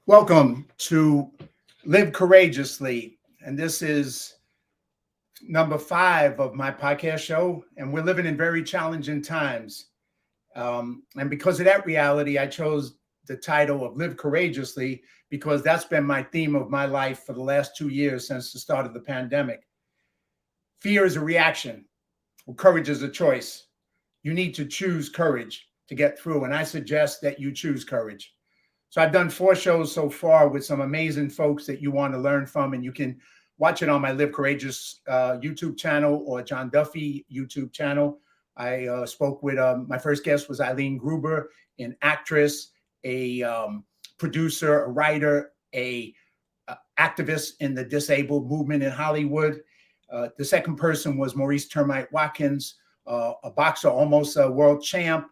Welcome to Live Courageously. And this is number 5 of my podcast show. And we're living in very challenging times. And because of that reality, I chose the title of Live Courageously because that's been my theme of my life for the last 2 years since the start of the pandemic. Fear is a reaction, well, courage is a choice. You need to choose courage to get through. And I suggest that you choose courage. So I've done 4 shows so far with some amazing folks that you want to learn from, and you can watch it on my Live Courageous YouTube channel or John Duffy YouTube channel. I spoke with my first guest was Eileen Gruber, an actress, a producer, a writer, a activist in the disabled movement in Hollywood. The second person was Maurice Termite Watkins, a boxer, almost a world champ,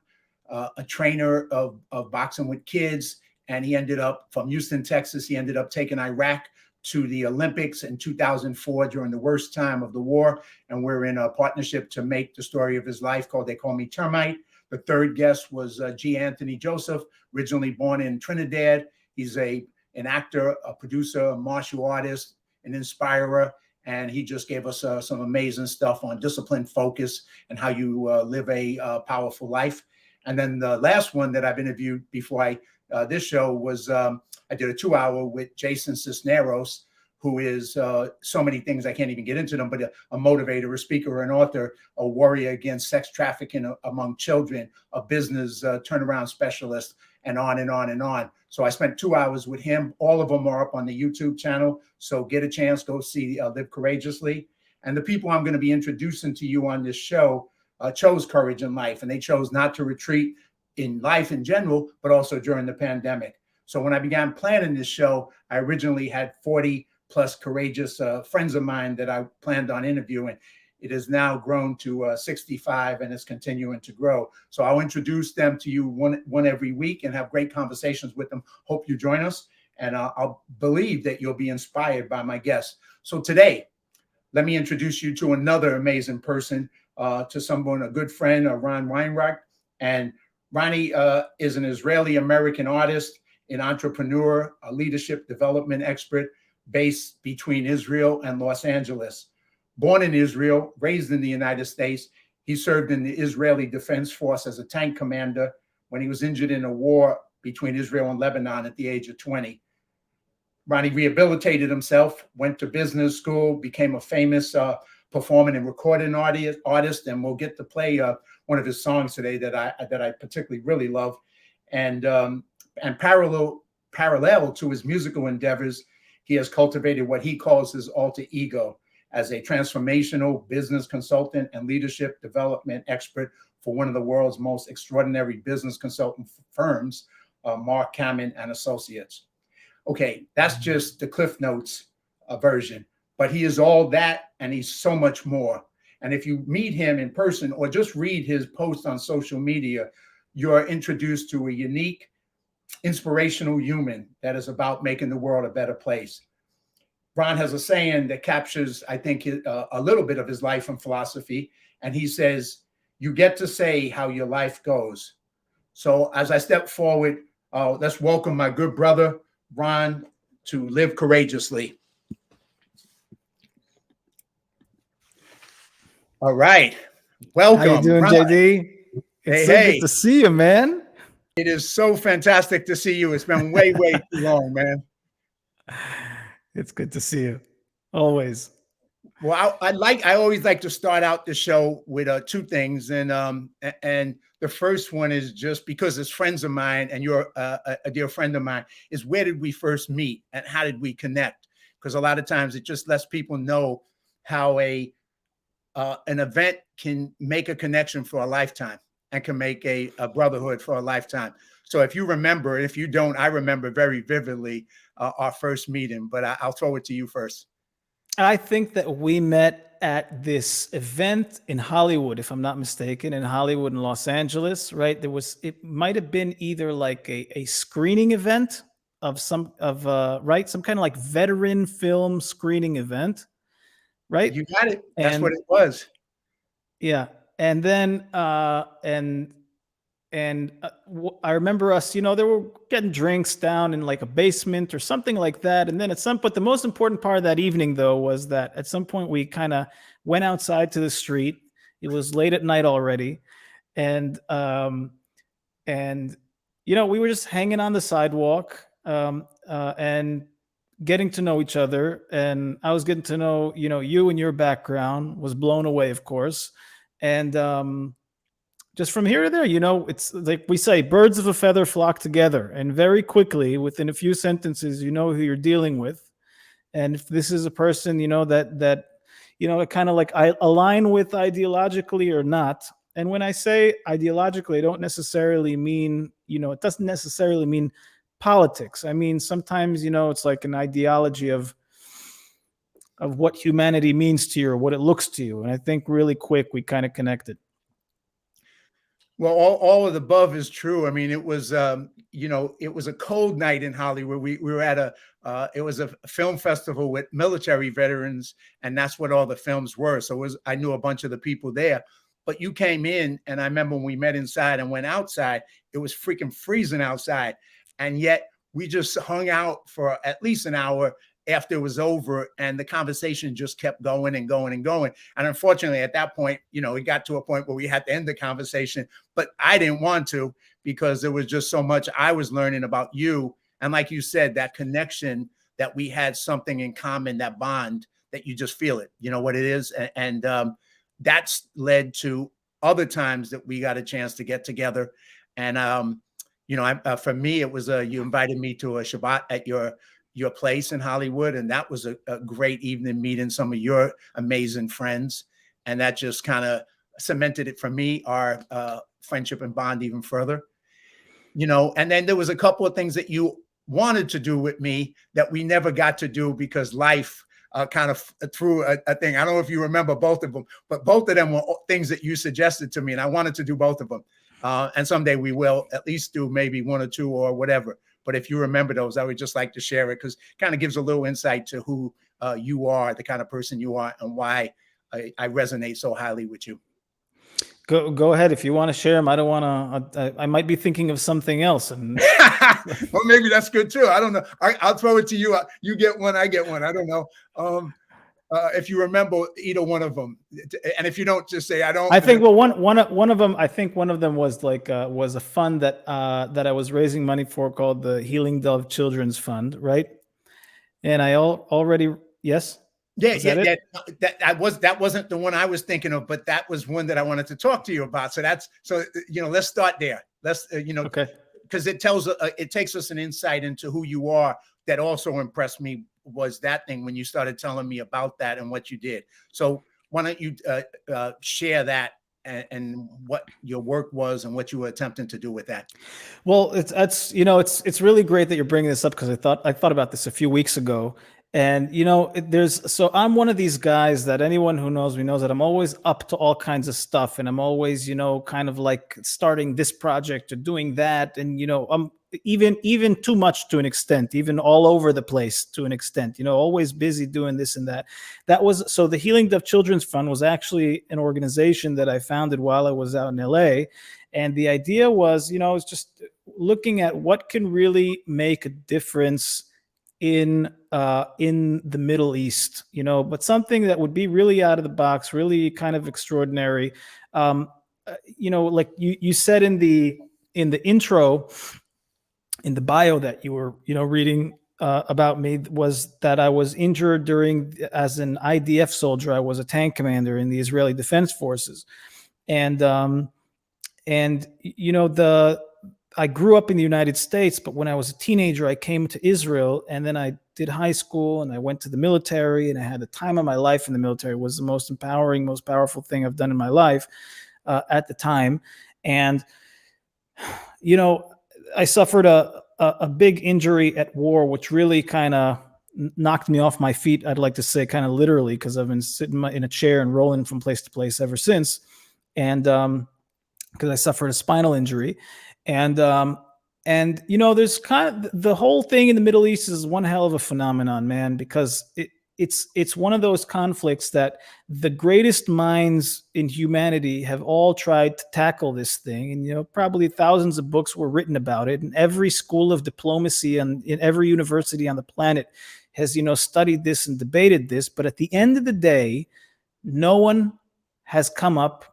a trainer of boxing with kids. And he ended up from Houston, Texas. He ended up taking Iraq to the Olympics in 2004 during the worst time of the war. And we're in a partnership to make the story of his life called They Call Me Termite. The third guest was G. Anthony Joseph, originally born in Trinidad. He's an actor, a producer, a martial artist, an inspirer. And he just gave us some amazing stuff on discipline, focus, and how you live a powerful life. And then the last one that I've interviewed before this show was I did a 2-hour with Jason Cisneros, who is so many things. I can't even get into them, but a motivator, a speaker, an author, a warrior against sex trafficking among children, a business turnaround specialist, and on and on and on. So I spent 2 hours with him. All of them are up on the YouTube channel. So get a chance, go see Live Courageously. And the people I'm going to be introducing to you on this show chose courage in life, and they chose not to retreat in life in general, but also during the pandemic. So when I began planning this show, I originally had 40 plus courageous friends of mine that I planned on interviewing. It has now grown to 65 and is continuing to grow. So I'll introduce them to you one every week and have great conversations with them. Hope you join us. And I'll believe that you'll be inspired by my guests. So today, let me introduce you to another amazing person, to someone, a good friend, Ron Weinreich. And Ronnie is an Israeli-American artist, an entrepreneur, a leadership development expert based between Israel and Los Angeles. Born in Israel, raised in the United States, he served in the Israeli Defense Force as a tank commander when he was injured in a war between Israel and Lebanon at the age of 20. Ronnie rehabilitated himself, went to business school, became a famous performing and recording artist, and we'll get to play one of his songs today that I particularly really love. And parallel to his musical endeavors, he has cultivated what he calls his alter ego as a transformational business consultant and leadership development expert for one of the world's most extraordinary business consulting firms, Mark Kamen and Associates. Okay, that's just the Cliff Notes version. But he is all that, and he's so much more. And if you meet him in person or just read his posts on social media, you're introduced to a unique, inspirational human that is about making the world a better place. Ron has a saying that captures, I think, a little bit of his life and philosophy. And he says, you get to say how your life goes. So as I step forward, let's welcome my good brother, Ron, to Live Courageously. All right. Welcome. How you doing, Ron. JD? It's so good to see you, man. It is so fantastic to see you. It's been way too long, man. It's good to see you. Always. Well, I always like to start out the show with 2 things. And the first one is just because it's friends of mine and you're a dear friend of mine, is where did we first meet and how did we connect? Because a lot of times it just lets people know how an event can make a connection for a lifetime and can make a brotherhood for a lifetime. So if you remember, if you don't, I remember very vividly our first meeting, but I'll throw it to you first. I think that we met at this event in Hollywood, if I'm not mistaken, in Hollywood in Los Angeles, right? It might have been either like a screening event of some kind of like veteran film screening event, right? You got it. That's what it was. Yeah. And then, and I remember us, they were getting drinks down in like a basement or something like that. And then at some point, the most important part of that evening, though, was that at some point we kind of went outside to the street. It was late at night already, and and we were just hanging on the sidewalk, and getting to know each other. And I was getting to know, you and your background was blown away, of course. And just from here to there, it's like we say, birds of a feather flock together. And very quickly, within a few sentences, you know who you're dealing with. And if this is a person, that kind of like I align with ideologically or not. And when I say ideologically, I don't necessarily mean, it doesn't necessarily mean politics. I mean, sometimes, it's like an ideology of what humanity means to you or what it looks to you. And I think really quick, we kind of connected. Well, all of the above is true. I mean, it was it was a cold night in Hollywood. We were at it was a film festival with military veterans, and that's what all the films were. So I knew a bunch of the people there. But you came in, and I remember when we met inside and went outside, it was freaking freezing outside, and yet we just hung out for at least an hour after it was over, and the conversation just kept going and going and going. And unfortunately, at that point, it got to a point where we had to end the conversation, but I didn't want to, because there was just so much I was learning about you. And like you said, that connection, that we had something in common, that bond, that you just feel it, what it is. And that's led to other times that we got a chance to get together. And, for me, it was you invited me to a Shabbat at your place in Hollywood. And that was a great evening, meeting some of your amazing friends. And that just kind of cemented it for me, our friendship and bond even further, and then there was a couple of things that you wanted to do with me that we never got to do because life kind of threw a thing. I don't know if you remember both of them, but both of them were things that you suggested to me, and I wanted to do both of them. And someday we will at least do maybe one or two or whatever. But if you remember those, I would just like to share it, because it kind of gives a little insight to who you are, the kind of person you are, and why I resonate so highly with you. Go ahead if you want to share them. I don't want to. I might be thinking of something else. And well, maybe that's good too. I don't know. I'll throw it to you. You get one, I get one. I don't know. If you remember either one of them, and if you don't, just say I don't. I think one of them. I think one of them was like was a fund that I was raising money for, called the Healing Dove Children's Fund, right? And I already yes. Yeah. That wasn't the one I was thinking of, but that was one that I wanted to talk to you about. So let's start there. Let's okay, because it takes us an insight into who you are. That also impressed me was that thing when you started telling me about that and what you did. So why don't you share that and what your work was and what you were attempting to do with that? Well, it's really great that you're bringing this up, because I thought about this a few weeks ago. And so I'm one of these guys that anyone who knows me knows that I'm always up to all kinds of stuff, and I'm always kind of like starting this project or doing that, and I'm even too much to an extent, even all over the place to an extent, always busy doing this and that. So the Healing Dove Children's Fund was actually an organization that I founded while I was out in LA. And the idea was, was just looking at what can really make a difference in the Middle East, but something that would be really out of the box, really kind of extraordinary. Like you said in the intro, in the bio that you were, reading about me, was that I was injured as an IDF soldier. I was a tank commander in the Israeli Defense Forces. And I grew up in the United States, but when I was a teenager, I came to Israel, and then I did high school, and I went to the military, and I had the time of my life in the military. It was the most empowering, most powerful thing I've done in my life at the time. And, I suffered a big injury at war, which really kind of knocked me off my feet. I'd like to say kind of literally, because I've been sitting in a chair and rolling from place to place ever since. And because I suffered a spinal injury. And there's kind of the whole thing in the Middle East is one hell of a phenomenon, man, because it's one of those conflicts that the greatest minds in humanity have all tried to tackle this thing, and probably thousands of books were written about it, and every school of diplomacy and in every university on the planet has studied this and debated this. But at the end of the day, no one has come up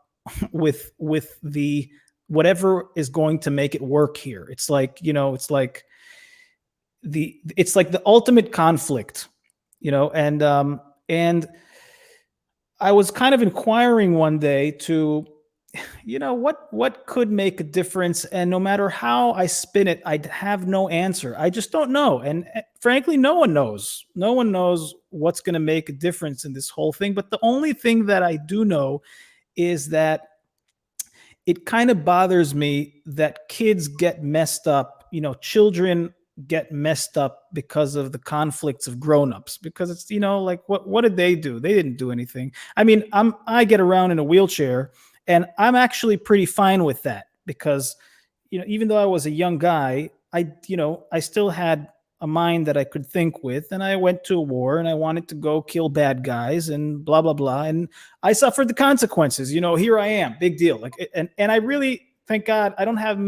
with the whatever is going to make it work here. It's like the ultimate conflict, and I was kind of inquiring one day to, what could make a difference, and no matter how I spin it, I have no answer. I just don't know, and frankly, no one knows. No one knows what's going to make a difference in this whole thing. But the only thing that I do know is that it kind of bothers me that kids get messed up. Children get messed up because of the conflicts of grown-ups, because it's like, what did they do? They didn't do anything. I mean, I get around in a wheelchair, and I'm actually pretty fine with that, because even though I was a young guy, I still had a mind that I could think with, and I went to a war, and I wanted to go kill bad guys and blah blah blah, and I suffered the consequences. Here I am, big deal. Like, and I really, thank God, I don't have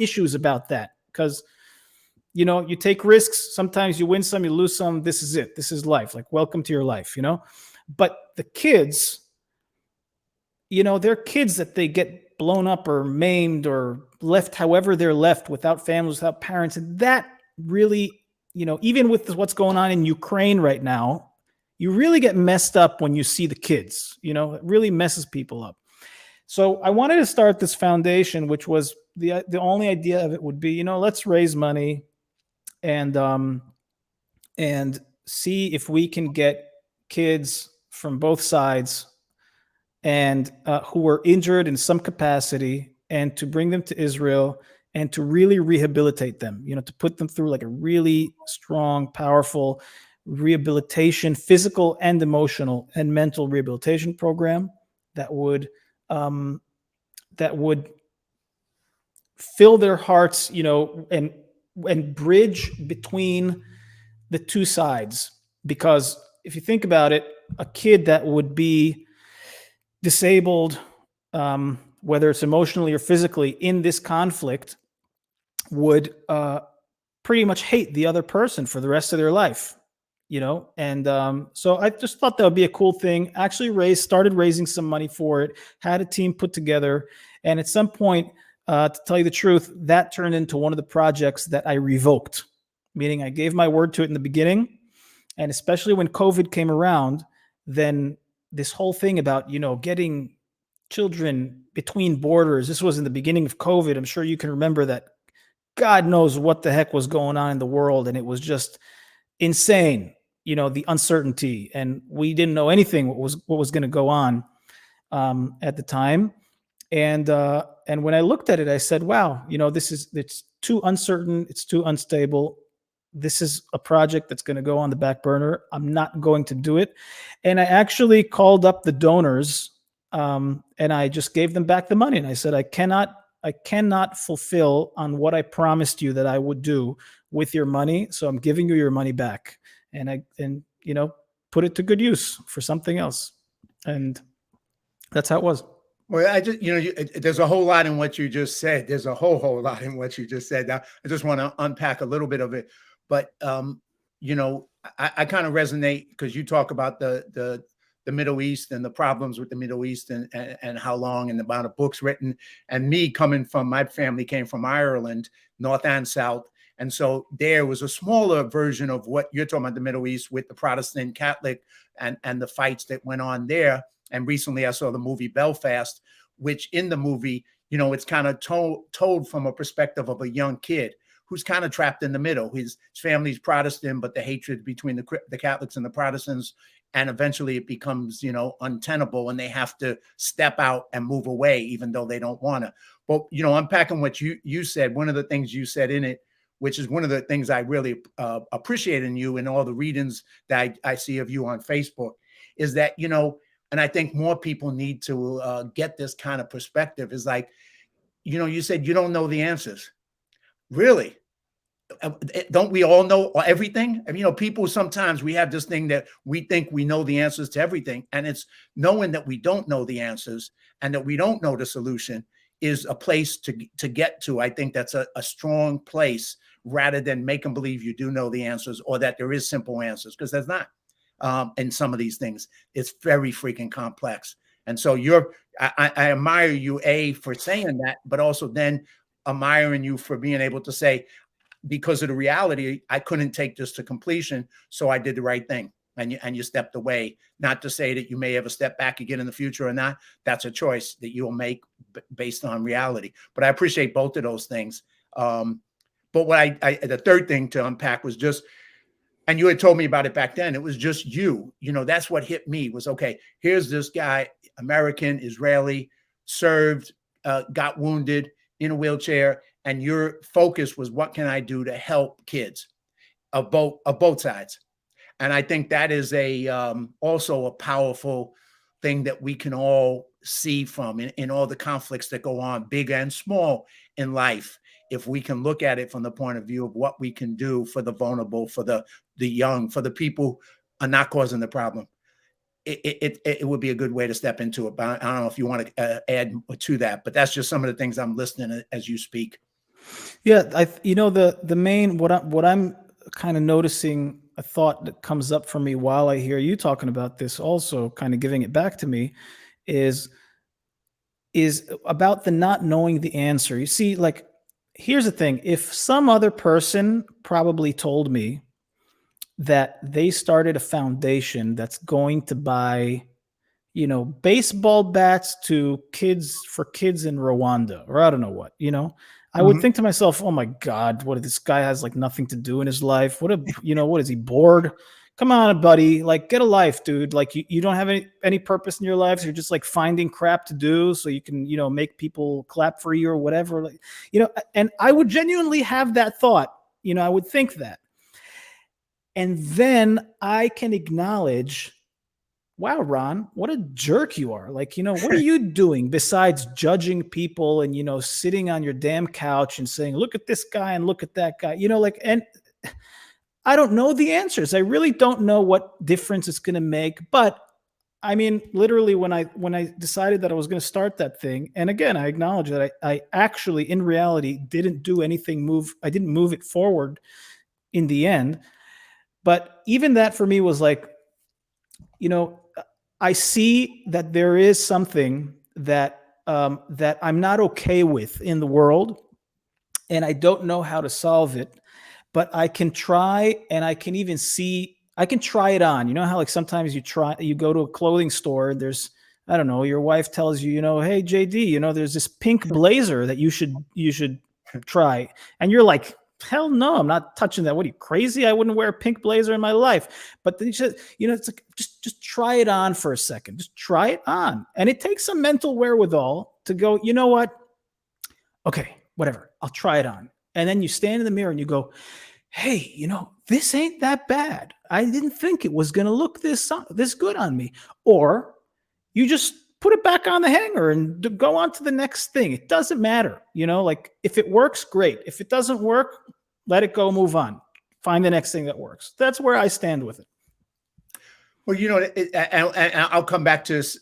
issues about that, because you take risks. Sometimes you win some, you lose some. This is it. This is life. Like, welcome to your life. But the kids, they're kids that they get blown up or maimed or left however they're left, without families, without parents. And that really, even with what's going on in Ukraine right now, you really get messed up when you see the kids. It really messes people up. So I wanted to start this foundation, which was the only idea of it would be, let's raise money and see if we can get kids from both sides and who were injured in some capacity, and to bring them to Israel and to really rehabilitate them, to put them through like a really strong, powerful rehabilitation, physical and emotional and mental rehabilitation program that would fill their hearts, and bridge between the two sides. Because if you think about it, a kid that would be disabled, whether it's emotionally or physically, in this conflict, would pretty much hate the other person for the rest of their life. And so I just thought that would be a cool thing. Actually started raising some money for it, had a team put together, and at some point, to tell you the truth, that turned into one of the projects that I revoked, meaning I gave my word to it in the beginning, and especially when COVID came around, then this whole thing about, getting children between borders, this was in the beginning of COVID. I'm sure you can remember that. God knows what the heck was going on in the world, and it was just insane, the uncertainty, and we didn't know anything what was going to go on at the time. And when I looked at it, I said, wow, it's too uncertain, it's too unstable. This is a project that's going to go on the back burner. I'm not going to do it. And I actually called up the donors, and I just gave them back the money. And I said, I cannot fulfill on what I promised you that I would do with your money. So I'm giving you your money back, and put it to good use for something else. And that's how it was. Well, I just, there's a whole lot in what you just said. There's a whole lot in what you just said. Now, I just want to unpack a little bit of it. But, I kind of resonate, because you talk about the Middle East and the problems with the Middle East, and how long, and the amount of books written. And me, my family came from Ireland, North and South. And so there was a smaller version of what you're talking about, the Middle East, with the Protestant Catholic and the fights that went on there. And recently I saw the movie Belfast, which in the movie, it's kind of told from a perspective of a young kid who's kind of trapped in the middle. His family's Protestant, but the hatred between the Catholics and the Protestants, and eventually it becomes, untenable, and they have to step out and move away, even though they don't want to. But, unpacking what you said, one of the things you said in it, which is one of the things I really appreciate in you and all the readings that I see of you on Facebook, is that, and I think more people need to get this kind of perspective, is like, you said you don't know the answers. Really? don't we all know everything? I mean, people, sometimes we have this thing that we think we know the answers to everything, and it's knowing that we don't know the answers and that we don't know the solution is a place to get to. I think that's a strong place, rather than making believe you do know the answers or that there is simple answers, because there's not. In some of these things, it's very freaking complex. And so I admire you, for saying that, but also then admiring you for being able to say, because of the reality, I couldn't take this to completion, so I did the right thing. And you stepped away. Not to say that you may ever step back again in the future or not. That's a choice that you'll make based on reality. But I appreciate both of those things. But what the third thing to unpack was just, and you had told me about it back then, it was just you. That's what hit me was, okay, here's this guy, American, Israeli, served, got wounded, in a wheelchair, and your focus was, what can I do to help kids of both sides? And I think that is also a powerful thing that we can all see from in all the conflicts that go on, big and small, in life. If we can look at it from the point of view of what we can do for the vulnerable, for the young, for the people who are not causing the problem, it would be a good way to step into it. But I don't know if you want to add to that, but that's just some of the things I'm listening as you speak. Yeah, the main what I'm kind of noticing, a thought that comes up for me while I hear you talking about this, also kind of giving it back to me, is about the not knowing the answer. You see, like, here's the thing: if some other person probably told me that they started a foundation that's going to buy, baseball bats to kids, for kids in Rwanda, or I don't know what, I would think to myself, oh my God, what, this guy has like nothing to do in his life. What is he, bored? Come on, buddy. Like, get a life, dude. Like, you don't have any purpose in your life. So you're just like finding crap to do so you can, make people clap for you or whatever. Like, and I would genuinely have that thought, I would think that. And then I can acknowledge, wow, Ron, what a jerk you are. Like, what are you doing besides judging people and, sitting on your damn couch and saying, look at this guy and look at that guy, and I don't know the answers. I really don't know what difference it's going to make. But I mean, literally, when I decided that I was going to start that thing, and again, I acknowledge that I actually, in reality, didn't do anything I didn't move it forward in the end. But even that for me was like, I see that there is something that that I'm not okay with in the world, and I don't know how to solve it. But I can try, and I can even see. I can try it on. You know how, like, sometimes you go to a clothing store, and there's, I don't know, your wife tells you, hey, JD, there's this pink blazer that you should try, and you're like, hell no, I'm not touching that. What are you, crazy? I wouldn't wear a pink blazer in my life. But then it's like, just try it on for a second. Just try it on. And it takes some mental wherewithal to go, you know what? Okay, whatever. I'll try it on. And then you stand in the mirror and you go, hey, this ain't that bad. I didn't think it was going to look this good on me. Or you just put it back on the hanger and go on to the next thing. It doesn't matter. Like, if it works, great. If it doesn't work, let it go, move on. Find the next thing that works. That's where I stand with it. Well, I'll come back to this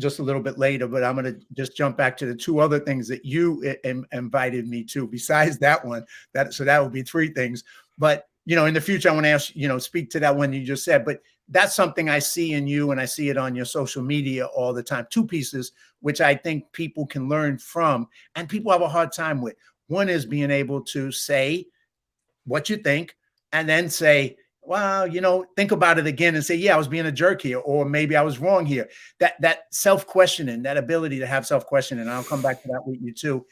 just a little bit later, but I'm going to just jump back to the two other things that you invited me to, besides that one. So that would be three things. But, in the future, I want to ask, speak to that one you just said. But that's something I see in you, and I see it on your social media all the time. Two pieces, which I think people can learn from, and people have a hard time with. One is being able to say what you think, and then say, well, think about it again and say, yeah, I was being a jerk here, or maybe I was wrong here. That self-questioning, that ability to have self-questioning, and I'll come back to that with you too,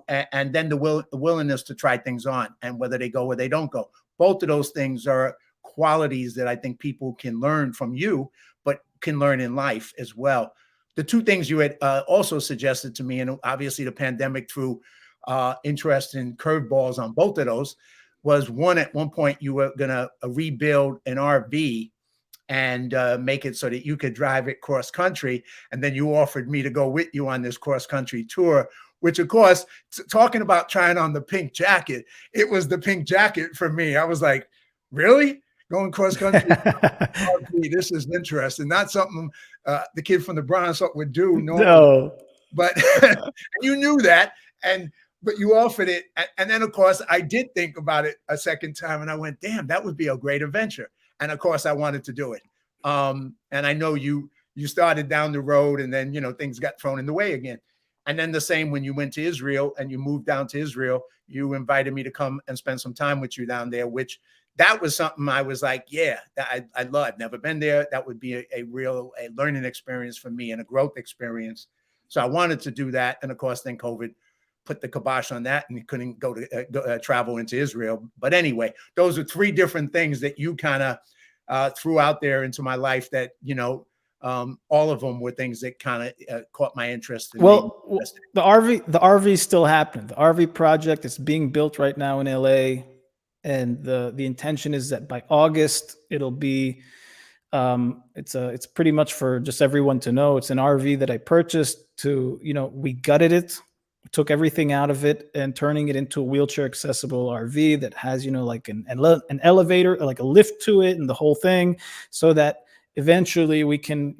and then the willingness to try things on, and whether they go or they don't go. Both of those things are qualities that I think people can learn from you, but can learn in life as well. The two things you had also suggested to me, and obviously the pandemic threw interesting curveballs on both of those, was one, at one point you were going to rebuild an RV and make it so that you could drive it cross country. And then you offered me to go with you on this cross country tour, which of course, talking about trying on the pink jacket, it was the pink jacket for me. I was like, really? Going cross country? This is interesting. Not something the kid from the Bronx would do normally. No. But you knew that, but you offered it, and then of course I did think about it a second time, and I went, "Damn, that would be a great adventure." And of course, I wanted to do it. And I know you started down the road, and then things got thrown in the way again. And then the same when you went to Israel and you moved down to Israel, you invited me to come and spend some time with you down there, which that was something I was like, yeah, I'd love. I've never been there. That would be a real learning experience for me and a growth experience. So I wanted to do that. And of course, then COVID put the kibosh on that and you couldn't go to travel into Israel. But anyway, those are three different things that you kind of threw out there into my life that, all of them were things that kind of caught my interest. Well, the RV is still happening. The RV project is being built right now in LA. And the intention is that by August, it'll be, it's pretty much for just everyone to know. It's an RV that I purchased we gutted it, took everything out of it and turning it into a wheelchair accessible RV that has, like an elevator, like a lift to it and the whole thing, so that eventually we can,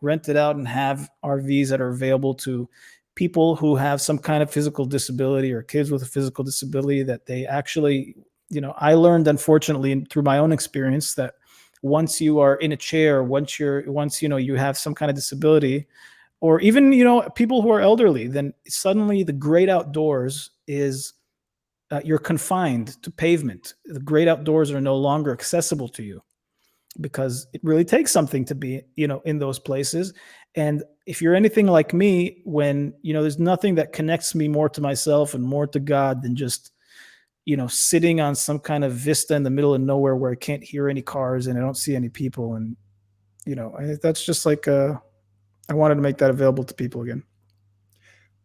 rent it out and have RVs that are available to people who have some kind of physical disability or kids with a physical disability that they actually, I learned, unfortunately, through my own experience, that once you are in a chair, once you have some kind of disability, or even, people who are elderly, then suddenly the great outdoors is, you're confined to pavement. The great outdoors are no longer accessible to you because it really takes something to be, in those places. And if you're anything like me, when, there's nothing that connects me more to myself and more to God than just, sitting on some kind of vista in the middle of nowhere where I can't hear any cars and I don't see any people. And, that's just like, I wanted to make that available to people again.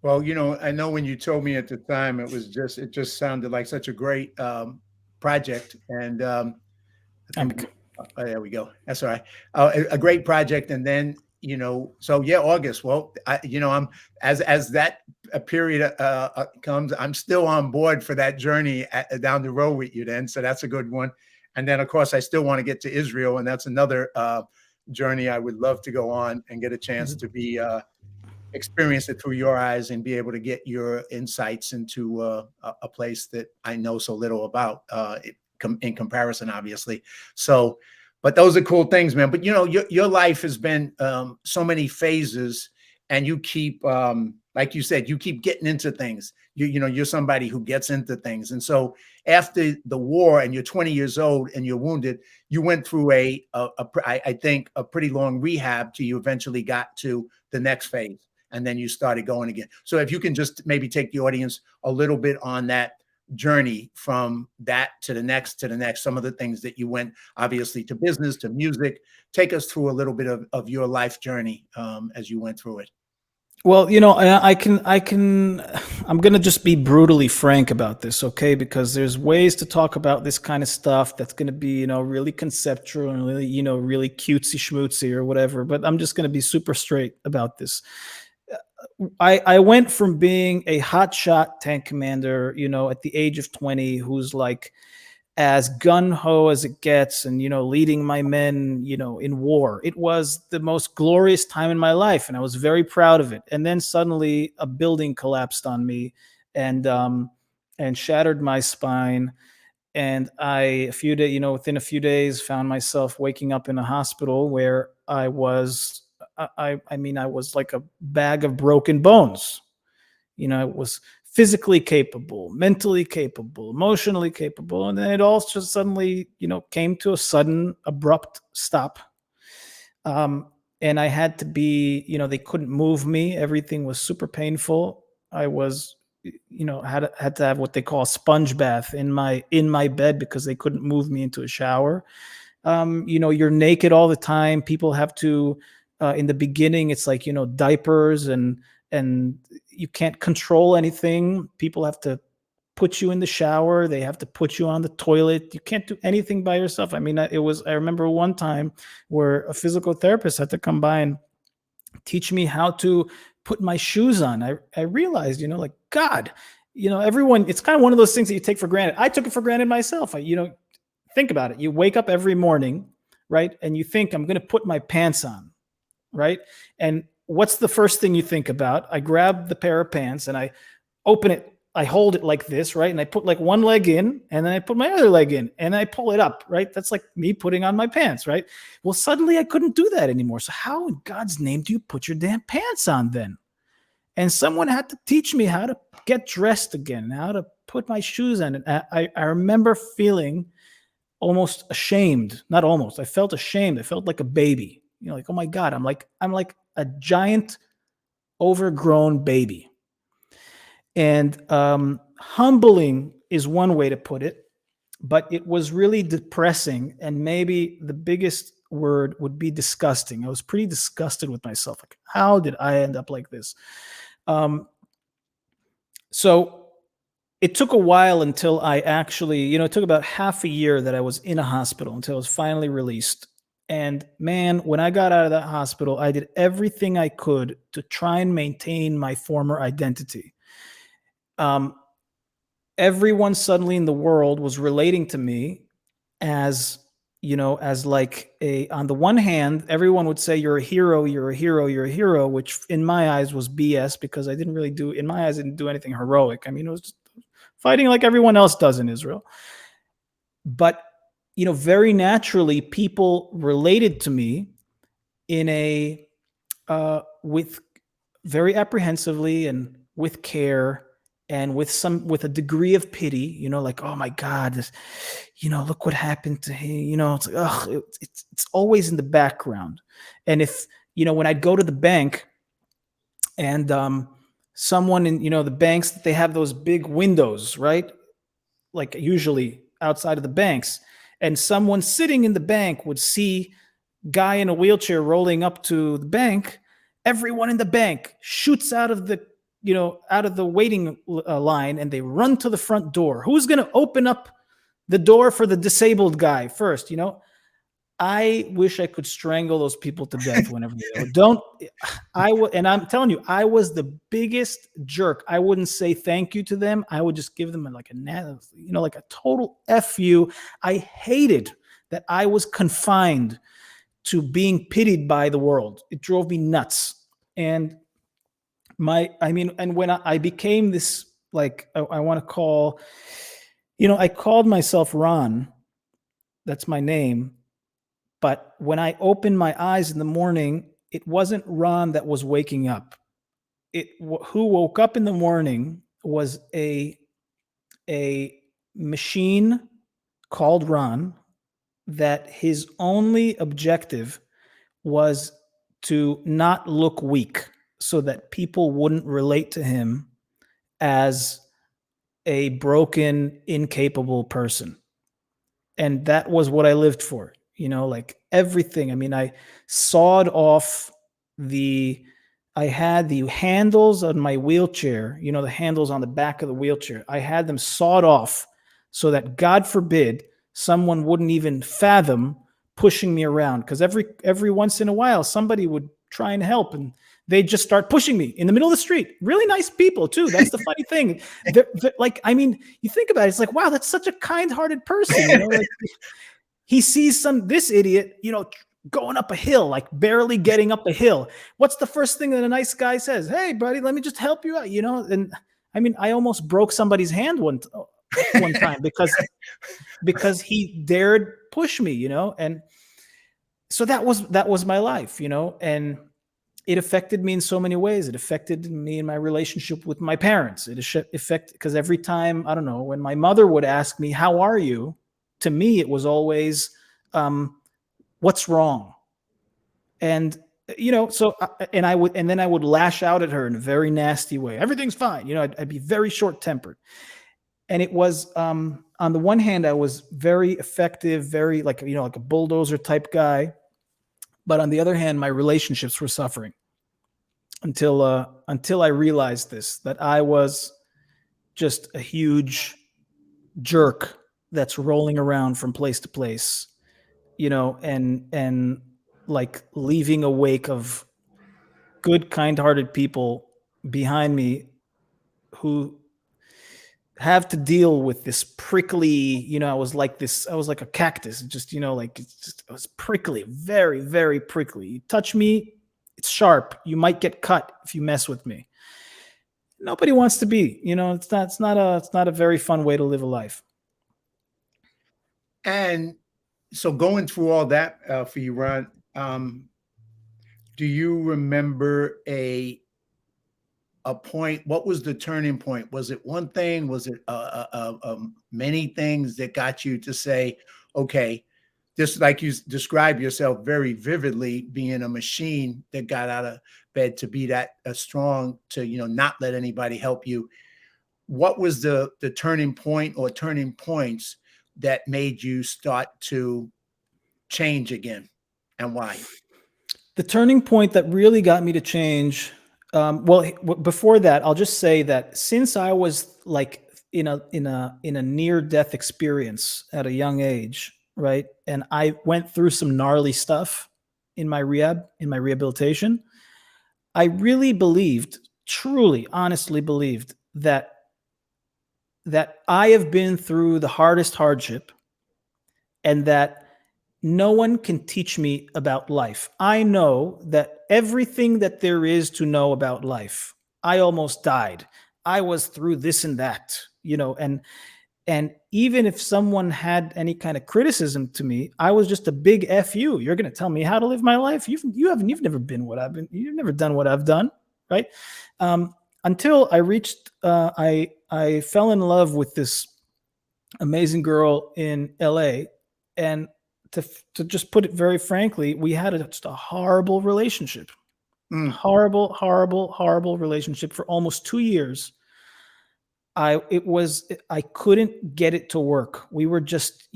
Well, I know when you told me at the time, it just sounded like such a great project. And I think, there we go. That's all right. A great project. And then, so yeah, August. Well, I'm as that period comes, I'm still on board for that journey down the road with you then. So that's a good one. And then, of course, I still want to get to Israel. And that's another journey I would love to go on and get a chance to be experience it through your eyes and be able to get your insights into a place that I know so little about in comparison, obviously. So, but those are cool things, man. But your life has been so many phases, and you keep, like you said, you keep getting into things. You're somebody who gets into things. And so after the war, and you're 20 years old and you're wounded, you went through I think a pretty long rehab till you eventually got to the next phase, and then you started going again. So if you can just maybe take the audience a little bit on that journey from that to the next, some of the things that you went, obviously, to business, to music. Take us through a little bit of your life journey as you went through it. Well, I'm going to just be brutally frank about this, okay? Because there's ways to talk about this kind of stuff that's going to be, really conceptual and really, really cutesy schmootsy or whatever. But I'm just going to be super straight about this. I went from being a hotshot tank commander, at the age of 20, who's like as gun-ho as it gets and, leading my men, in war. It was the most glorious time in my life, and I was very proud of it. And then suddenly a building collapsed on me and shattered my spine. And within a few days, found myself waking up in a hospital where I was I was like a bag of broken bones. I was physically capable, mentally capable, emotionally capable. And then it all just suddenly, came to a sudden, abrupt stop. And I had to be, they couldn't move me. Everything was super painful. I was, had to have what they call a sponge bath in my bed because they couldn't move me into a shower. You're naked all the time. People have to, in the beginning, it's like, diapers and you can't control anything. People have to put you in the shower. They have to put you on the toilet. You can't do anything by yourself. I remember one time where a physical therapist had to come by and teach me how to put my shoes on, I realized, like, God, everyone, it's kind of one of those things that you take for granted. I took it for granted myself. Think about it. You wake up every morning, right? And you think, I'm going to put my pants on, right? And what's the first thing you think about? I grab the pair of pants and I open it. I hold it like this, right? And I put like one leg in, and then I put my other leg in, and I pull it up, right? That's like me putting on my pants, right? Well, suddenly I couldn't do that anymore. So how in God's name do you put your damn pants on then? And someone had to teach me how to get dressed again, how to put my shoes on. And I remember feeling almost ashamed. Not almost. I felt ashamed. I felt like a baby. Like, oh my God, I'm like a giant, overgrown baby. And humbling is one way to put it, but it was really depressing. And maybe the biggest word would be disgusting. I was pretty disgusted with myself. Like, how did I end up like this? So it took a while until I actually, it took about half a year that I was in a hospital until I was finally released. And man, when I got out of that hospital, I did everything I could to try and maintain my former identity. Everyone suddenly in the world was relating to me as, as like on the one hand, everyone would say, you're a hero, you're a hero, you're a hero, which in my eyes was BS, because I didn't do anything heroic. I mean, it was just fighting like everyone else does in Israel. But, very naturally, people related to me with very apprehensively and with care, and with a degree of pity, like, oh my God, this, look what happened to him. It's like, oh, it's always in the background. And if, when I'd go to the bank and someone in, the banks, they have those big windows, right? Like usually outside of the banks, and someone sitting in the bank would see guy in a wheelchair rolling up to the bank, everyone in the bank shoots out of the waiting line, and they run to the front door. Who's going to open up the door for the disabled guy first? I wish I could strangle those people to death whenever they don't. And I'm telling you, I was the biggest jerk. I wouldn't say thank you to them. I would just give them like a total F you. I hated that I was confined to being pitied by the world. It drove me nuts. And when I became this, like, I want to call, I called myself Ron. That's my name. But when I opened my eyes in the morning, it wasn't Ron that was waking up. Who woke up in the morning was a machine called Ron, that his only objective was to not look weak, so that people wouldn't relate to him as a broken, incapable person. And that was what I lived for, like everything. I mean, I sawed off I had the handles on my wheelchair, the handles on the back of the wheelchair. I had them sawed off so that, God forbid, someone wouldn't even fathom pushing me around. Because every once in a while, somebody would try and help, and they just start pushing me in the middle of the street. Really nice people too. That's the funny thing. They're like, I mean, you think about it, it's like, wow, that's such a kind-hearted person. Like, he sees this idiot, going up a hill, like barely getting up a hill. What's the first thing that a nice guy says? Hey, buddy, let me just help you out. And I mean, I almost broke somebody's hand one time because he dared push me, and so that was my life, and it affected me in so many ways. It affected me in my relationship with my parents. It affected, because every time, I don't know, when my mother would ask me, how are you? To me, it was always, what's wrong? And, so, and then I would lash out at her in a very nasty way. Everything's fine. I'd be very short tempered. And it was, on the one hand, I was very effective, very like a bulldozer type guy. But on the other hand, my relationships were suffering until I realized that I was just a huge jerk that's rolling around from place to place, and like leaving a wake of good, kind-hearted people behind me who have to deal with this prickly, I was like a cactus, just, I was prickly, very, very prickly. You touch me, it's sharp. You might get cut if you mess with me. Nobody wants to be, it's not a very fun way to live a life. And so going through all that for you, Ron, do you remember a point? What was the turning point? Was it one thing? Was it many things that got you to say, okay, just like you describe yourself very vividly, being a machine that got out of bed to be that strong to, not let anybody help you. What was the turning point or turning points that made you start to change again, and why? The turning point that really got me to change, before that, I'll just say that since I was like in a near death experience at a young age, right, and I went through some gnarly stuff in my rehabilitation, I really believed, truly, honestly believed that I have been through the hardest hardship, and that no one can teach me about life. I know that everything that there is to know about life. I almost died. I was through this and that, and even if someone had any kind of criticism to me, I was just a big F you. You're going to tell me how to live my life? You've never been what I've been. You've never done what I've done, right? Until I reached, I fell in love with this amazing girl in LA, and to just put it very frankly, we had just a horrible relationship. Horrible, horrible, horrible relationship for almost 2 years. I couldn't get it to work. We were just,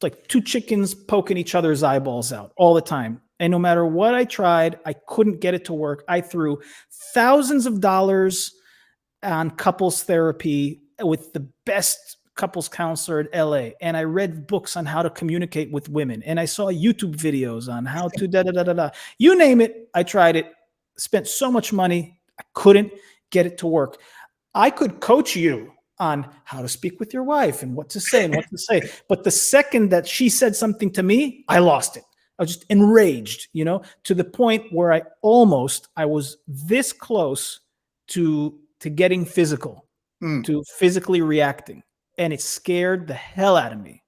like two chickens poking each other's eyeballs out all the time. And no matter what I tried, I couldn't get it to work. I threw thousands of dollars on couples therapy with the best couples counselor at LA. And I read books on how to communicate with women. And I saw YouTube videos on how to da. You name it, I tried it, spent so much money, I couldn't get it to work. I could coach you on how to speak with your wife and what to say and what to say. But the second that she said something to me, I lost it. I was just enraged, to the point where I was this close to getting physical, to physically reacting. And it scared the hell out of me.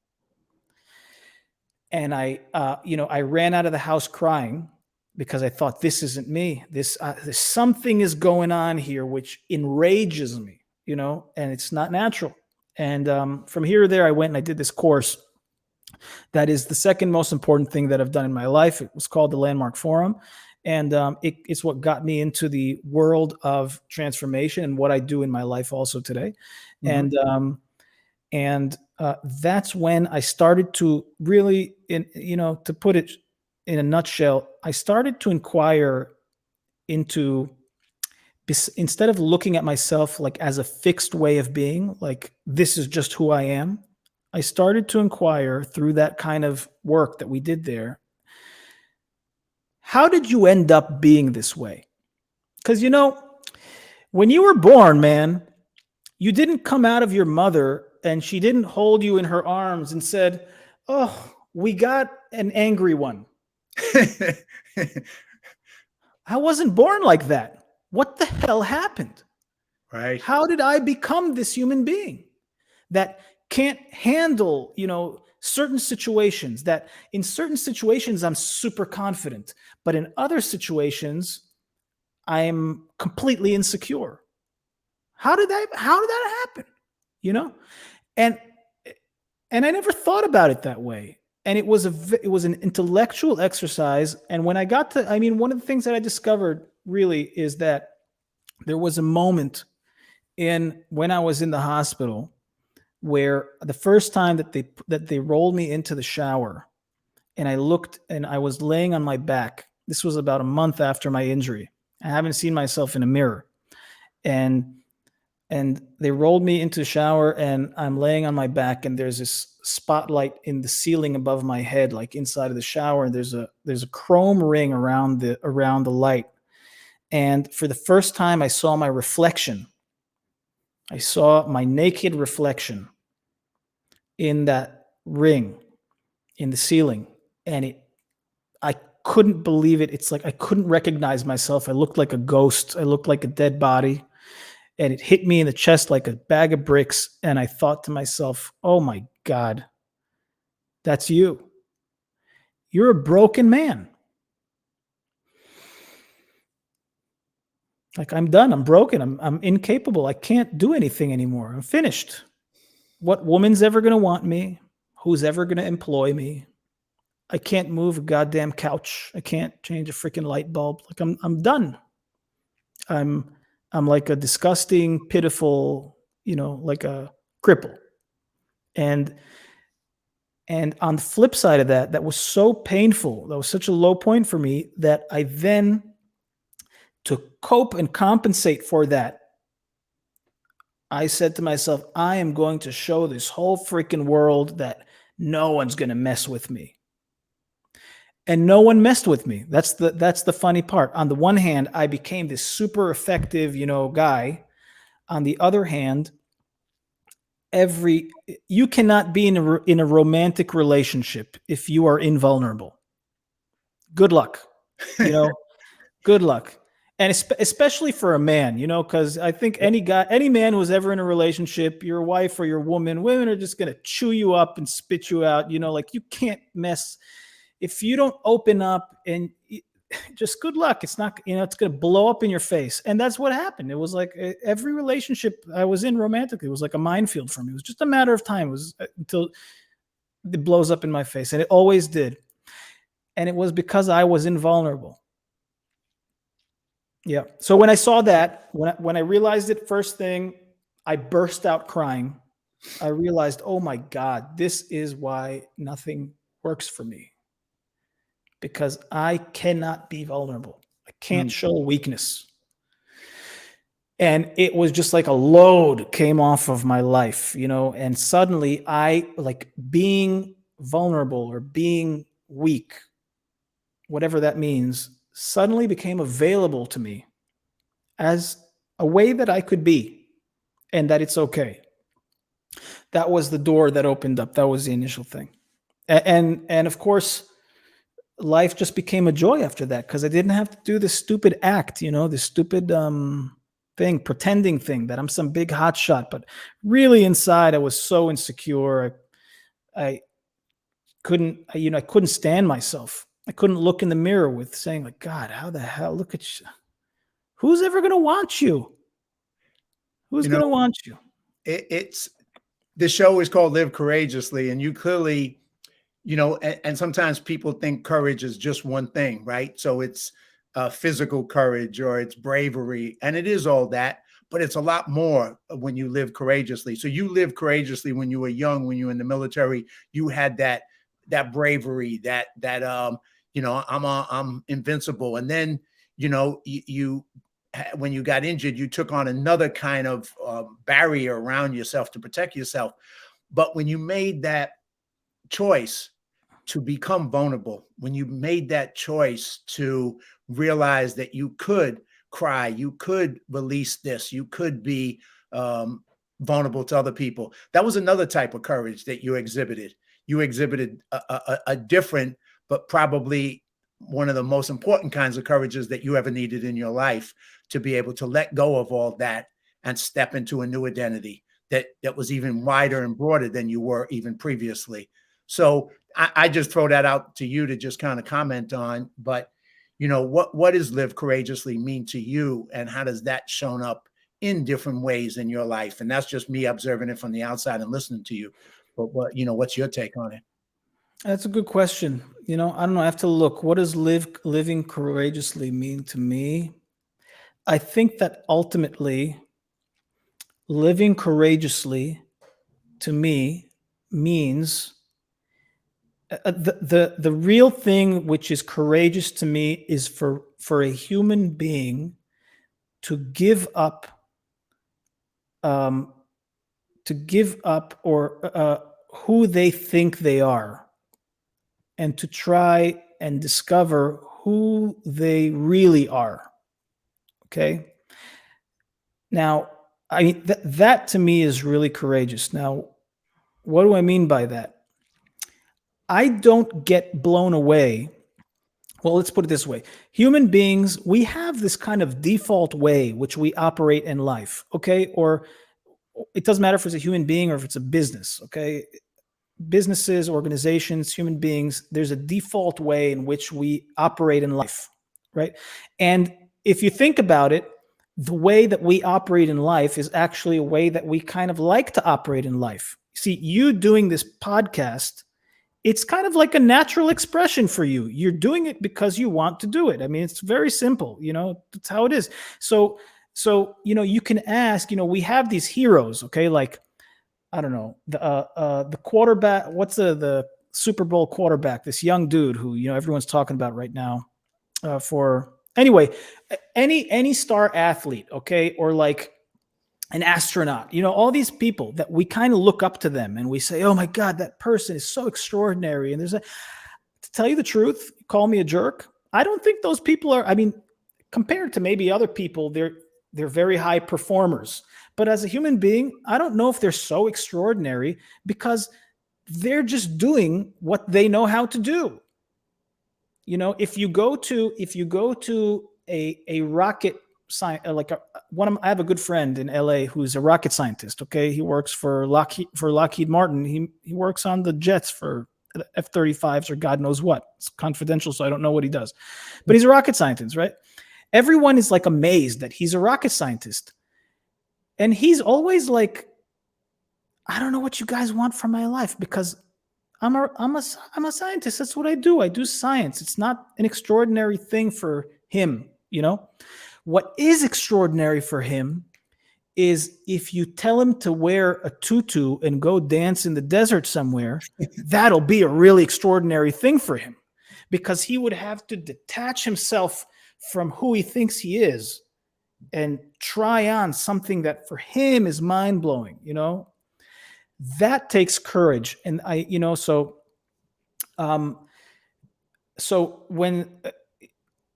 And I ran out of the house crying because I thought, this isn't me. This something is going on here, which enrages me, and it's not natural. And from here to there, I went and I did this course. That is the second most important thing that I've done in my life. It was called the Landmark Forum. And it's what got me into the world of transformation and what I do in my life also today. Mm-hmm. And that's when I started to really, to put it in a nutshell, I started to inquire into, instead of looking at myself like as a fixed way of being, like this is just who I am, I started to inquire through that kind of work that we did there. How did you end up being this way? Because, when you were born, man, you didn't come out of your mother and she didn't hold you in her arms and said, "Oh, we got an angry one." I wasn't born like that. What the hell happened? Right. How did I become this human being that can't handle, certain situations, that in certain situations I'm super confident, but in other situations I'm completely insecure? How did that happen? And I never thought about it that way. And it was an intellectual exercise. And when I got to, one of the things that I discovered really is that there was a moment when I was in the hospital where the first time that they rolled me into the shower, and I looked and I was laying on my back. This was about a month after my injury. I haven't seen myself in a mirror. And they rolled me into the shower and I'm laying on my back, and there's this spotlight in the ceiling above my head, like inside of the shower. And there's a chrome ring around the light. And for the first time, I saw my reflection. I saw my naked reflection in that ring in the ceiling. And I couldn't believe it. It's like I couldn't recognize myself. I looked like a ghost. I looked like a dead body. And it hit me in the chest like a bag of bricks. And I thought to myself, oh my God, that's you. You're a broken man. Like, I'm done. I'm broken. I'm incapable. I can't do anything anymore. I'm finished. What woman's ever going to want me? Who's ever going to employ me? I can't move a goddamn couch. I can't change a freaking light bulb. Like, I'm done. I'm like a disgusting, pitiful, like a cripple. And on the flip side of that, that was so painful. That was such a low point for me that I then, to cope and compensate for that, I said to myself, I am going to show this whole freaking world that no one's going to mess with me. And no one messed with me. That's the funny part. On the one hand, I became this super effective, guy. On the other hand, you cannot be in a romantic relationship if you are invulnerable. Good luck. Good luck. And especially for a man, because I think any man who's ever in a relationship, your wife or your women are just going to chew you up and spit you out. Like, you can't mess. If you don't open up, and just good luck. It's not, it's going to blow up in your face. And that's what happened. It was like every relationship I was in romantically was like a minefield for me. It was just a matter of time. It was until it blows up in my face. And it always did. And it was because I was invulnerable. Yeah. So when I saw that, when I realized it, first thing, I burst out crying. I realized, oh my God, this is why nothing works for me. Because I cannot be vulnerable. I can't show weakness. And it was just like a load came off of my life, and suddenly I, like, being vulnerable or being weak, whatever that means, suddenly became available to me as a way that I could be, and that it's okay. That was the door that opened up. That was the initial thing. And of course, life just became a joy after that, because I didn't have to do this stupid act, this stupid thing, pretending thing that I'm some big hotshot. But really inside, I was so insecure. I couldn't stand myself. I couldn't look in the mirror with saying, like, God, how the hell, look at you. Who's ever going to want you? Who's going to want you? It's the show is called Live Courageously, and you clearly, and sometimes people think courage is just one thing, right? So it's physical courage or it's bravery, and it is all that, but it's a lot more when you live courageously. So you lived courageously when you were young, when you were in the military. You had that bravery, that I'm invincible, and then you when you got injured, you took on another kind of barrier around yourself to protect yourself. But when you made that choice to become vulnerable, when you made that choice to realize that you could cry, you could release this, you could be vulnerable to other people, that was another type of courage that you exhibited. You exhibited a different, but probably one of the most important kinds of courages that you ever needed in your life, to be able to let go of all that and step into a new identity that was even wider and broader than you were even previously. So I just throw that out to you to just kind of comment on. But what does live courageously mean to you, and how does that shown up in different ways in your life? And that's just me observing it from the outside and listening to you. But what's your take on it? That's a good question. I don't know. I have to look. What does living courageously mean to me? I think that ultimately, living courageously to me means the real thing which is courageous to me is for a human being to give up, or who they think they are, and to try and discover who they really are. Okay. Now, I mean, that to me is really courageous. Now, what do I mean by that? I don't get blown away. Well, let's put it this way. Human beings, we have this kind of default way which we operate in life, okay? Or it doesn't matter if it's a human being or if it's a business, okay? Businesses, organizations, human beings, there's a default way in which we operate in life, right? And if you think about it, the way that we operate in life is actually a way that we kind of like to operate in life. See, you doing this podcast, it's kind of like a natural expression for you. You're doing it because you want to do it. I mean, it's very simple, that's how it is. So, you can ask, we have these heroes, okay? Like, I don't know, the quarterback, what's the Super Bowl quarterback, this young dude who, everyone's talking about right now, anyway, any star athlete, okay? Or like an astronaut, all these people that we kind of look up to them and we say, oh my God, that person is so extraordinary. And to tell you the truth, call me a jerk. I don't think those people are, I mean, compared to maybe other people, they're very high performers. But as a human being, I don't know if they're so extraordinary because they're just doing what they know how to do. If you go to a rocket science, I have a good friend in LA who's a rocket scientist. Okay, he works for Lockheed Martin. He works on the jets for F-35s or God knows what. It's confidential, so I don't know what he does. But he's a rocket scientist, right? Everyone is like amazed that he's a rocket scientist, and he's always like, I don't know what you guys want from my life because I'm a scientist. That's what I do. I do science. It's not an extraordinary thing for him, What is extraordinary for him is if you tell him to wear a tutu and go dance in the desert somewhere, that'll be a really extraordinary thing for him because he would have to detach himself from who he thinks he is and try on something that for him is mind-blowing, That takes courage. And so when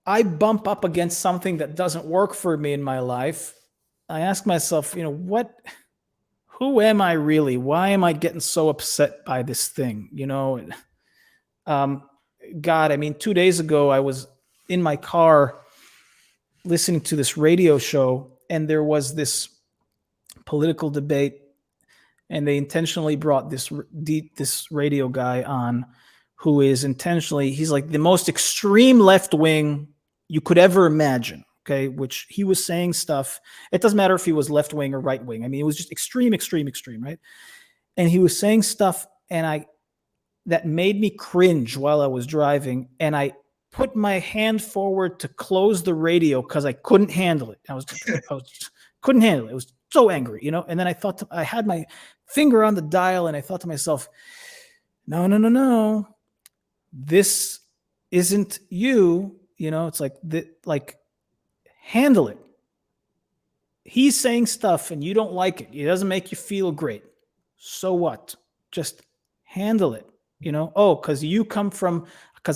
I bump up against something that doesn't work for me in my life, I ask myself, who am I really? Why am I getting so upset by this thing? God, I mean, 2 days ago, I was in my car listening to this radio show, and there was this political debate, and they intentionally brought this radio guy on who is he's like the most extreme left wing you could ever imagine. Okay. Which he was saying stuff. It doesn't matter if he was left wing or right wing. I mean, it was just extreme, right? And he was saying stuff that made me cringe while I was driving. And I put my hand forward to close the radio because I couldn't handle it. Couldn't handle it. It was so angry, And then I had my finger on the dial and I thought to myself, no. This isn't you, it's like handle it. He's saying stuff and you don't like it. It doesn't make you feel great. So what? Just handle it, because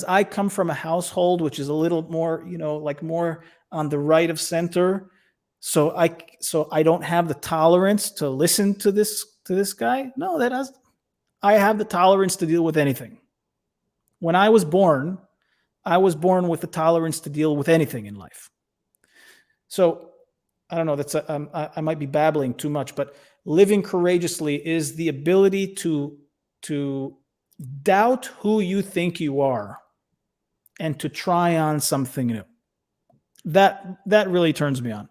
I come from a household which is a little more, like more on the right of center. So I don't have the tolerance to listen to this guy. No, I have the tolerance to deal with anything. When I was born with the tolerance to deal with anything in life. So I don't know, I might be babbling too much, but living courageously is the ability to doubt who you think you are and to try on something new. That really turns me on.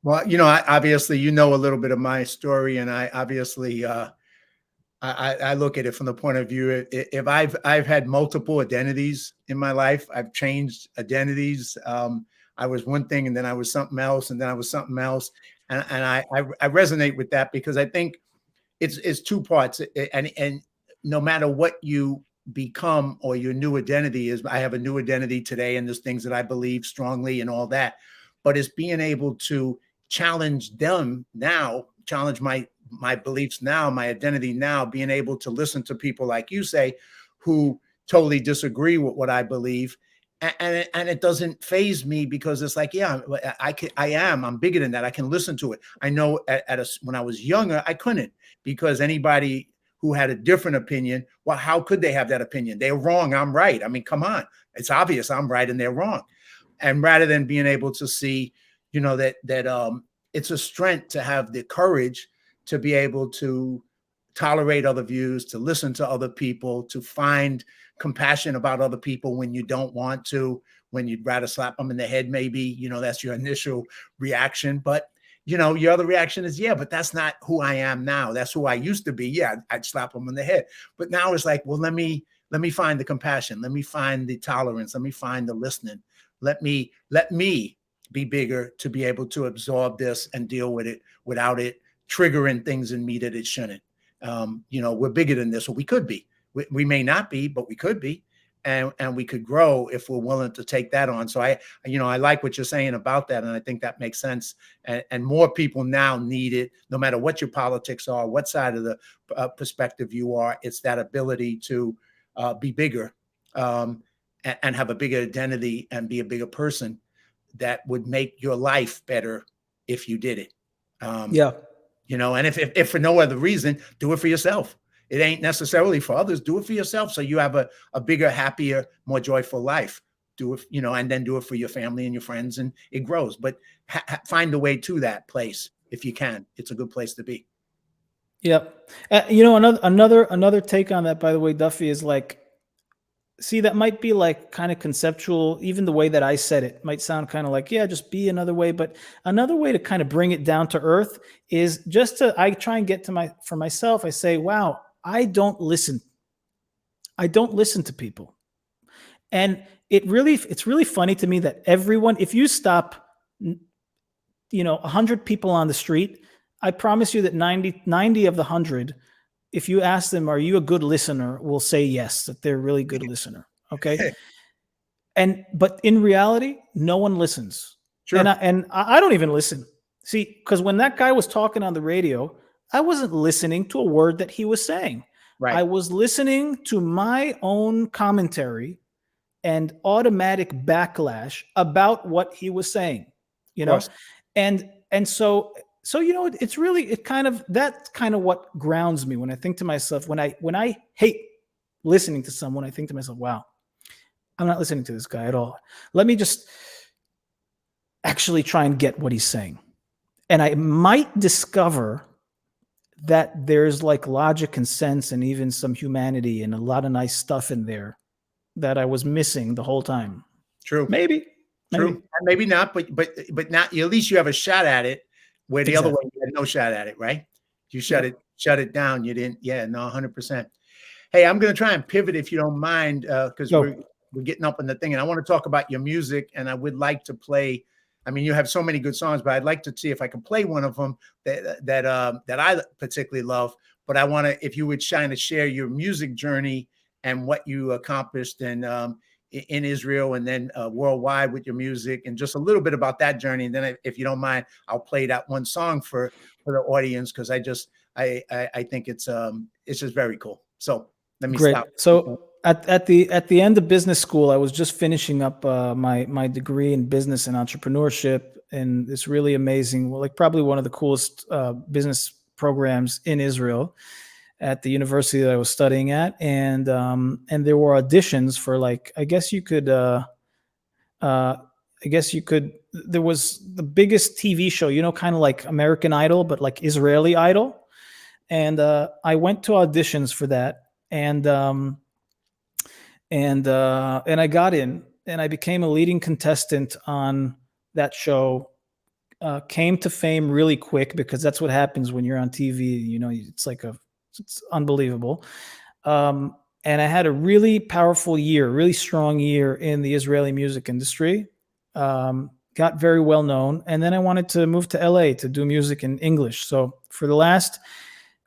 Well, obviously, a little bit of my story, and I obviously, I look at it from the point of view, if I've had multiple identities in my life, I've changed identities. I was one thing and then I was something else and then I was something else. And I resonate with that because I think it's two parts. And no matter what you become or your new identity is, I have a new identity today and there's things that I believe strongly and all that, but it's being able to challenge them now, challenge my beliefs now, my identity now, being able to listen to people like you say, who totally disagree with what I believe and it doesn't phase me because it's like, yeah, I'm bigger than that. I can listen to it. I know when I was younger, I couldn't, because anybody who had a different opinion, well, how could they have that opinion? They're wrong. I'm right. I mean, come on. It's obvious I'm right and they're wrong. And rather than being able to see, that it's a strength to have the courage to be able to tolerate other views, to listen to other people, to find compassion about other people when you don't want to, when you'd rather slap them in the head, maybe, that's your initial reaction. But, your other reaction is, yeah, but that's not who I am now. That's who I used to be. Yeah, I'd slap them in the head. But now it's like, well, let me find the compassion. Let me find the tolerance. Let me find the listening. Let me be bigger to be able to absorb this and deal with it without it triggering things in me that it shouldn't. We're bigger than this, or we could be. We may not be, but we could be, and we could grow if we're willing to take that on. So I like what you're saying about that, and I think that makes sense. And more people now need it, no matter what your politics are, what side of the perspective you are. It's that ability to be bigger, and have a bigger identity and be a bigger person that would make your life better if you did it. Yeah. And if for no other reason, do it for yourself. It ain't necessarily for others. Do it for yourself, so you have a bigger, happier, more joyful life. Do it, and then do it for your family and your friends, and it grows. But find a way to that place if you can. It's a good place to be. Yep. Another take on that, by the way, Duffy, is like, see, that might be like kind of conceptual. Even the way that I said it might sound kind of like, yeah, just be another way. But another way to kind of bring it down to earth is I try and get for myself. I say, wow, I don't listen to people. And it's really funny to me that everyone, if you stop, 100 people on the street, I promise you that 90 of the 100, if you ask them, are you a good listener, will say yes, that they're a really good listener. Okay. But in reality, no one listens. Sure. And I don't even listen. See, because when that guy was talking on the radio, I wasn't listening to a word that he was saying. Right. I was listening to my own commentary and automatic backlash about what he was saying, and so that's kind of what grounds me when I think to myself, when I hate listening to someone, I think to myself, wow, I'm not listening to this guy at all. Let me just actually try and get what he's saying. And I might discover that there's like logic and sense and even some humanity and a lot of nice stuff in there that I was missing the whole time. True. Maybe. Maybe not, but not, at least you have a shot at it, where the other way you had no shot at it, right? You shut it down. You didn't. Yeah, no, 100%. Hey, I'm going to try and pivot, if you don't mind, because we're getting up in the thing, and I want to talk about your music, and I would like to play. I mean, you have so many good songs, but I'd like to see if I can play one of them that I particularly love. But I want to, if you would shine to share your music journey and what you accomplished in Israel and then worldwide with your music, and just a little bit about that journey. And then, if you don't mind, I'll play that one song for the audience, because I think it's just very cool. So let me stop. So at the end of business school, I was just finishing up my degree in business and entrepreneurship, and it's really amazing. Well, like probably one of the coolest business programs in Israel at the university that I was studying at, and there were auditions for, like, I guess you could. There was the biggest TV show, kind of like American Idol, but like Israeli Idol, and I went to auditions for that, and I got in, and I became a leading contestant on that show. Came to fame really quick, because that's what happens when you're on TV. It's unbelievable. And I had a really powerful year, really strong year in the Israeli music industry. Got very well known. And then I wanted to move to LA to do music in English. So for the last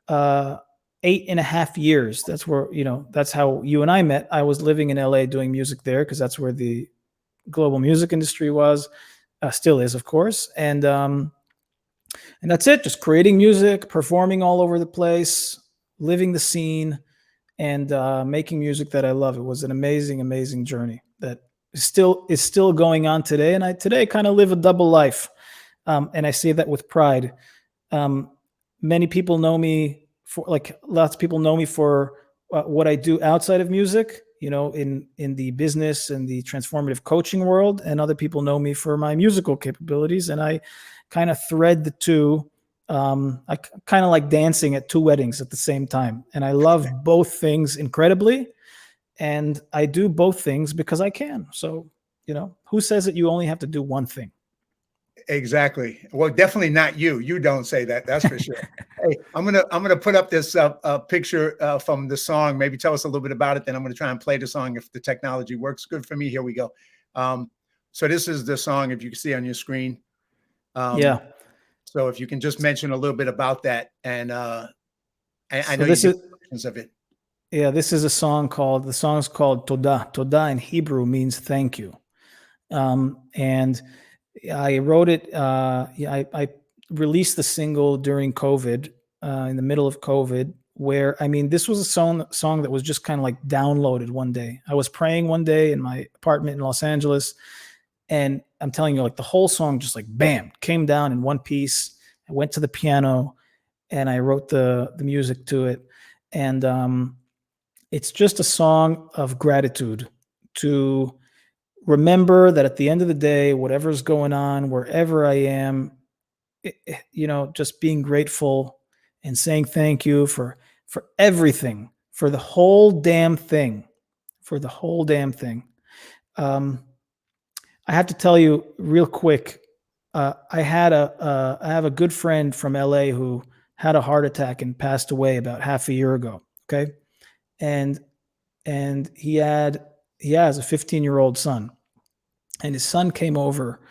8.5 years, that's where, that's how you and I met. I was living in LA doing music there, because that's where the global music industry was, still is, of course. And that's it, just creating music, performing all over the place, living the scene, and making music that I love. It was an amazing, amazing journey that is still going on today. And I today kind of live a double life. And I say that with pride. Many people know me for, like, lots of people know me for what I do outside of music, in the business and the transformative coaching world, and other people know me for my musical capabilities. And I kind of thread the two. I kind of like dancing at two weddings at the same time, and I love both things incredibly. And I do both things because I can. So, who says that you only have to do one thing? Exactly. Well, definitely not you. You don't say that. That's for sure. Hey, I'm gonna put up this picture from the song. Maybe tell us a little bit about it. Then I'm gonna try and play the song if the technology works good for me. Here we go. So this is the song. If you can see on your screen. Yeah. So if you can just mention a little bit about that, and I So know you this do is versions of it. yeah, this is the song's called Toda. Toda in Hebrew means thank you. And I wrote it. I released the single during COVID, in the middle of COVID, where, I mean, this was a song that was just kind of like downloaded one day. I was praying one day in my apartment in Los Angeles, and I'm telling you, like, the whole song just like bam came down in one piece. I went to the piano and I wrote the music to it, and it's just a song of gratitude to remember that at the end of the day, whatever's going on, wherever I am, just being grateful and saying thank you for everything, for the whole damn thing, for the whole damn thing. Um, I have to tell you real quick. I have a good friend from LA who had a heart attack and passed away about half a year ago. Okay, and he has a 15-year-old son, and his son came over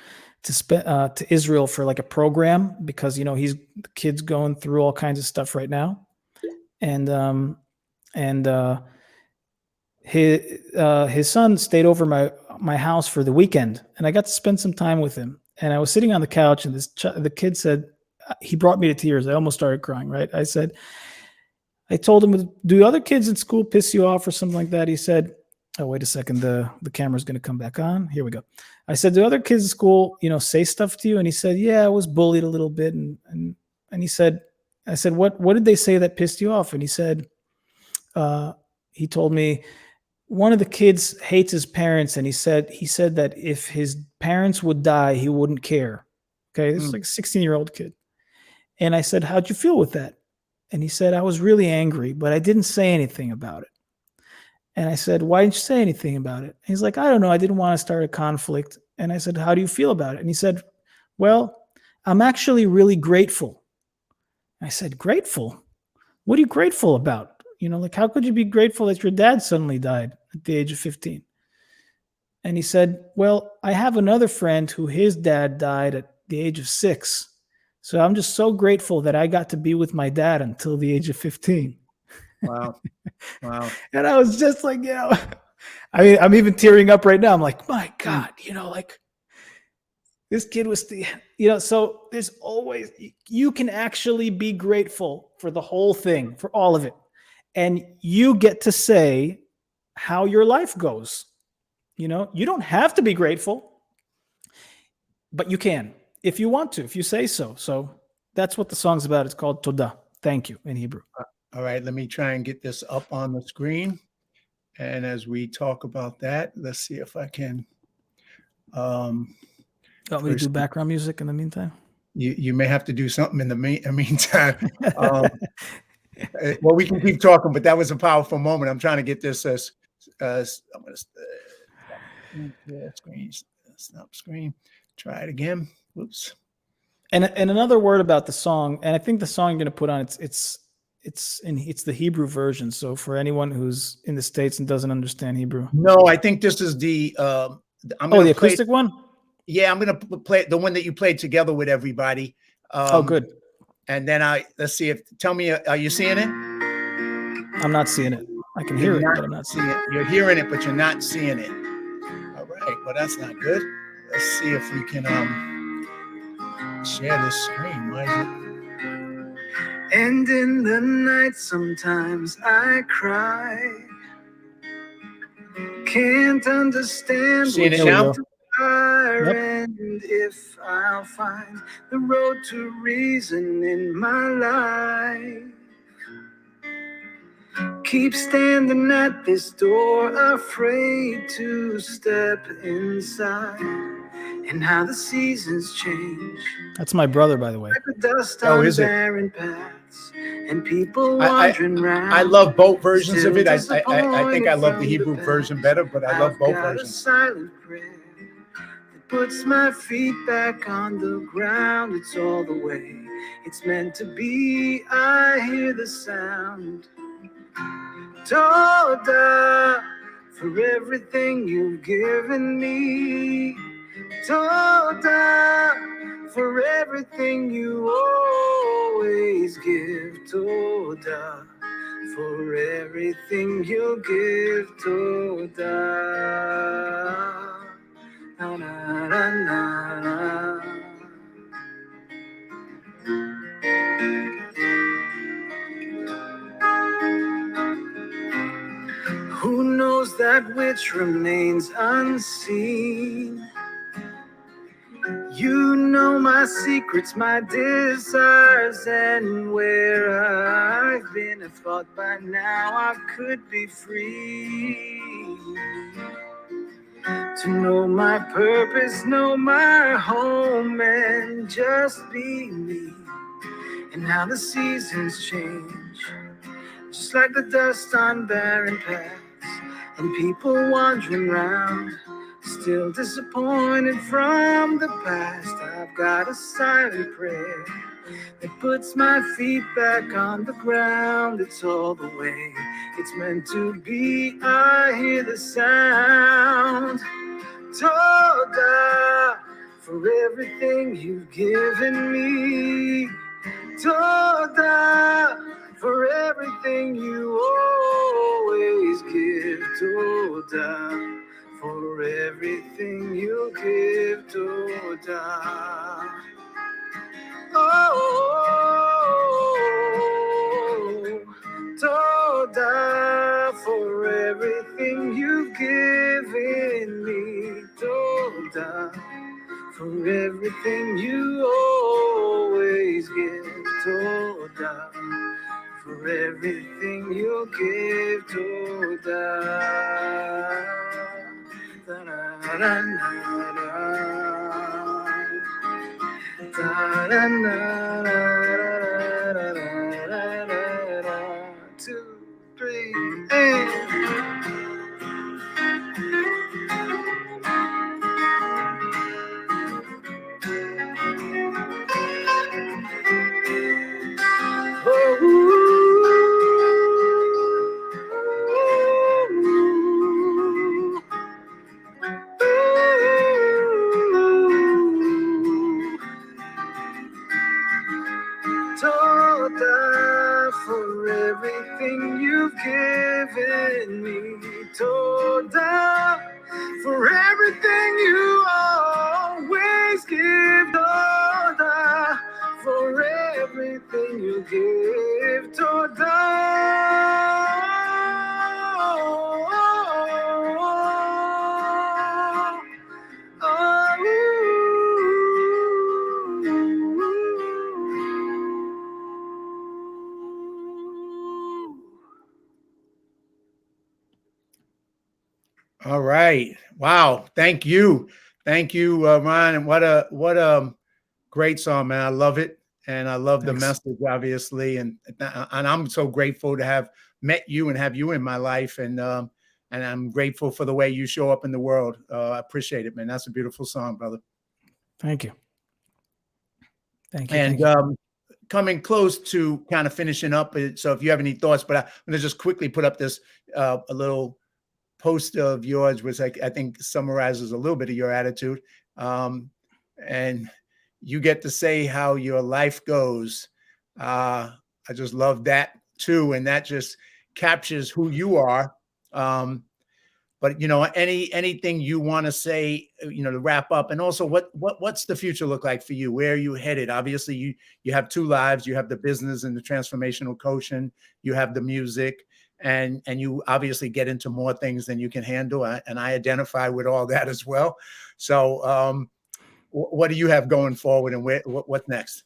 to Israel for like a program because the kid's going through all kinds of stuff right now, and his son stayed over my house for the weekend, and I got to spend some time with him. And I was sitting on the couch, and the kid said, he brought me to tears. I almost started crying. Right? I told him, "Do other kids in school piss you off or something like that?" He said, "Oh, wait a second. The camera's going to come back on. Here we go." I said, "Do other kids in school, say stuff to you?" And he said, "Yeah, I was bullied a little bit." And he said, I said, "What did they say that pissed you off?" And he said, he told me one of the kids hates his parents, and he said that if his parents would die, he wouldn't care. Okay, this is like a 16-year-old kid. And I said, "How'd you feel with that?" And he said, "I was really angry, but I didn't say anything about it." And I said, "Why didn't you say anything about it?" And he's like, "I don't know. I didn't want to start a conflict." And I said, "How do you feel about it?" And he said, "Well, I'm actually really grateful." I said, "Grateful? What are you grateful about? Like, how could you be grateful that your dad suddenly died at the age of 15? And he said, "Well, I have another friend who his dad died at the age of 6. So I'm just so grateful that I got to be with my dad until the age of 15. Wow. Wow. And I was just like, I mean, I'm even tearing up right now. I'm like, my Mm. God, like, this kid was so there's always, you can actually be grateful for the whole thing, for all of it. And you get to say how your life goes. You don't have to be grateful, but you can if you want to, if you say so. So that's what the song's about. It's called Toda. Thank you in Hebrew. All right, let me try and get this up on the screen. And as we talk about that, let's see if I can. You want me to do background music in the meantime? You may have to do something in the meantime. Well, we can keep talking, but that was a powerful moment. I'm trying to get this as I'm going to screen, stop screen. Try it again. Whoops. And another word about the song, and I think the song you're going to put on, it's the Hebrew version. So for anyone who's in the States and doesn't understand Hebrew. No, I think this is the I'm the gonna play acoustic one. Yeah, I'm gonna play the one that you played together with everybody. Good. And then let's see if tell me, are you seeing it? I'm not seeing it. I can hear it, but I'm not seeing it. You're hearing it, but you're not seeing it. All right, well, that's not good. Let's see if we can share this screen. Why is it? And in the night, sometimes I cry, can't understand Seeing it There we now? go. fire, Yep. and if I'll find the road to reason in my life. Keep standing at this door, afraid to step inside. And how the seasons change, That's my brother, by the way. like the dust Oh, on is it? barren paths, and people I wandering round. I love both versions still of it. I think disappointed I love the from Hebrew version past. better, but I love I've both got a versions. silent prayer that puts my feet back on the ground. It's all the way it's meant to be. I hear the sound. Toda, for everything you've given me. Toda, for everything you always give. Toda, for everything you give. Toda. Na, na, na, na, na. Who knows that which remains unseen? You know my secrets, my desires, and where I've been. I thought by now I could be free to know my purpose, know my home, and just be me. And how the seasons change, just like the dust on barren paths, and people wandering round, still disappointed from the past. I've got a silent prayer that puts my feet back on the ground. It's all the way it's meant to be. I hear the sound. Toda, for everything you've given me. Toda, for everything you always give. Toda, for everything you give. Toda. Oh, Toda, for everything you've given me. Toda, for everything you always give. Toda, for everything you give. Toda. Da-da-da-da-da. Da-da-da-da-da-da-da-da-da. 2, 3, and Toda, for everything you've given me. Toda, for everything you always give. Toda, for everything you give. Toda. All right. Wow. Thank you. Thank you, Ryan. And what a great song, man. I love it. And I love the Thanks. message, obviously. And I'm so grateful to have met you and have you in my life. And I'm grateful for the way you show up in the world. I appreciate it, man. That's a beautiful song, brother. Thank you. Thank you. And Thank you. coming close to kind of finishing up. So if you have any thoughts, but I'm going to just quickly put up this a little post of yours, which I think summarizes a little bit of your attitude. And you get to say how your life goes. I just love that too. And that just captures who you are. But anything you want to say, to wrap up, and also what's the future look like for you? Where are you headed? Obviously, you have two lives. You have the business and the transformational coaching. You have the music, and you obviously get into more things than you can handle, and I identify with all that as well. So, what do you have going forward, and what's next?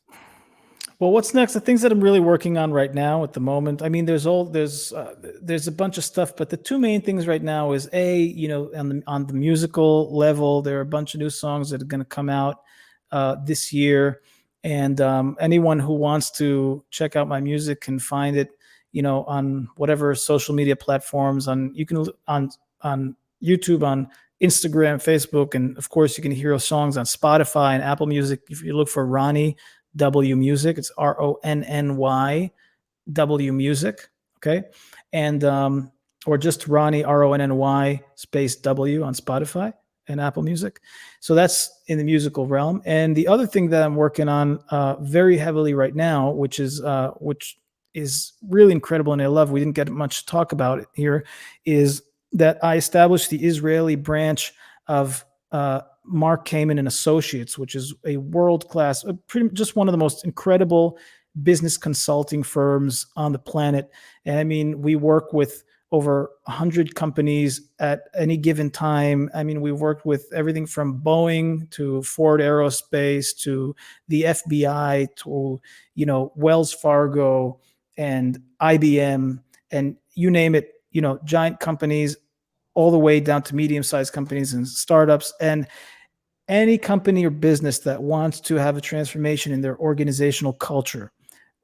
Well, what's next? The things that I'm really working on right now at the moment. I mean, there's a bunch of stuff, but the two main things right now is on the musical level, there are a bunch of new songs that are going to come out this year, and anyone who wants to check out my music can find it, on whatever social media platforms. On YouTube, on Instagram, Facebook, and of course you can hear songs on Spotify and Apple Music. If you look for Ronnie W Music. It's RONNY W Music. Okay. And, or just Ronnie, RONNY space W on Spotify and Apple Music. So that's in the musical realm. And the other thing that I'm working on very heavily right now, which is really incredible and I love, we didn't get much talk about it here, is that I established the Israeli branch of Mark Kamen and Associates, which is a world-class, just one of the most incredible business consulting firms on the planet. And I mean, we work with over 100 companies at any given time. I mean, we've worked with everything from Boeing to Ford Aerospace to the FBI to, Wells Fargo and IBM and you name it, giant companies all the way down to medium-sized companies and startups. And any company or business that wants to have a transformation in their organizational culture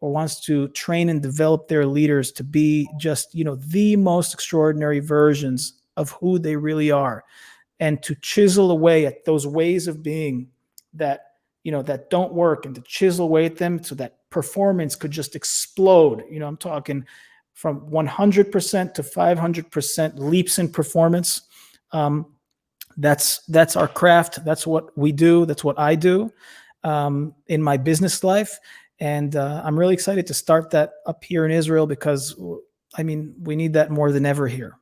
or wants to train and develop their leaders to be just, the most extraordinary versions of who they really are, and to chisel away at those ways of being that, that don't work, and to chisel away at them so that performance could just explode. I'm talking from 100% to 500% leaps in performance. That's our craft. That's what we do. That's what I do in my business life. And I'm really excited to start that up here in Israel because, I mean, we need that more than ever here.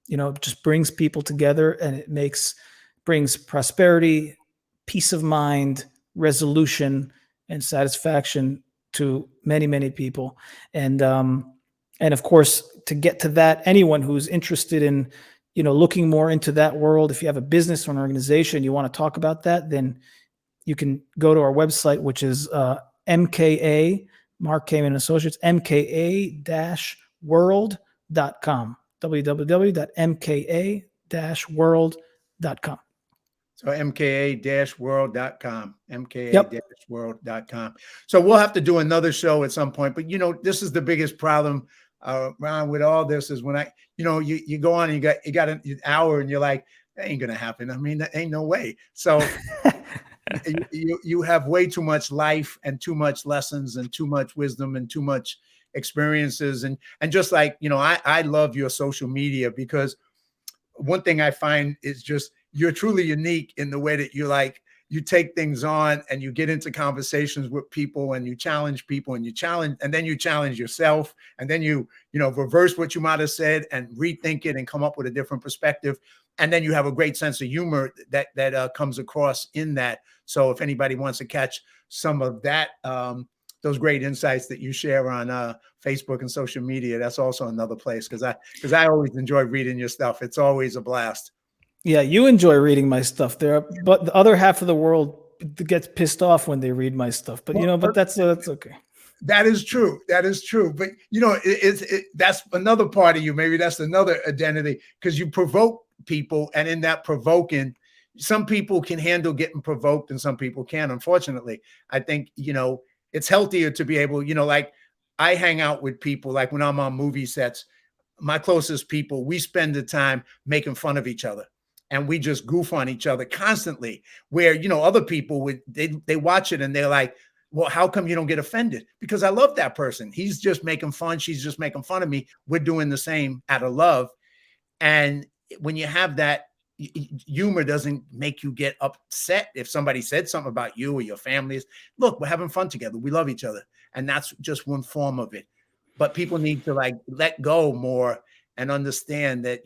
It just brings people together and it brings prosperity, peace of mind, resolution, and satisfaction to many, many people. And of course, to get to that, anyone who's interested in looking more into that world, if you have a business or an organization, you want to talk about that, then you can go to our website, which is MKA, Mark Kamen Associates, MKA-world.com, www.mka-world.com. So mka-world.com, Yep. mka-world.com. So we'll have to do another show at some point, but this is the biggest problem Ron, with all this is when you go on and you got an hour and you're like, that ain't gonna happen. I mean, that ain't no way. So you have way too much life and too much lessons and too much wisdom and too much experiences. And just like, I love your social media because one thing I find is just, you're truly unique in the way that you take things on and you get into conversations with people and you challenge people and then you challenge yourself. And then you reverse what you might've said and rethink it and come up with a different perspective. And then you have a great sense of humor that comes across in that. So if anybody wants to catch some of that, those great insights that you share on Facebook and social media, that's also another place. Cause I always enjoy reading your stuff. It's always a blast. Yeah, you enjoy reading my stuff there, but the other half of the world gets pissed off when they read my stuff. But but that's okay. That is true. That is true. But that's another part of you. Maybe that's another identity because you provoke people, and in that provoking, some people can handle getting provoked, and some people can't. Unfortunately, I think it's healthier to be able, like I hang out with people, like when I'm on movie sets, my closest people, we spend the time making fun of each other. And we just goof on each other constantly, where, other people they watch it and they're like, well, how come you don't get offended? Because I love that person. He's just making fun. She's just making fun of me. We're doing the same out of love. And when you have that, humor doesn't make you get upset if somebody said something about you or your family. Look, we're having fun together. We love each other. And that's just one form of it. But people need to let go more and understand that,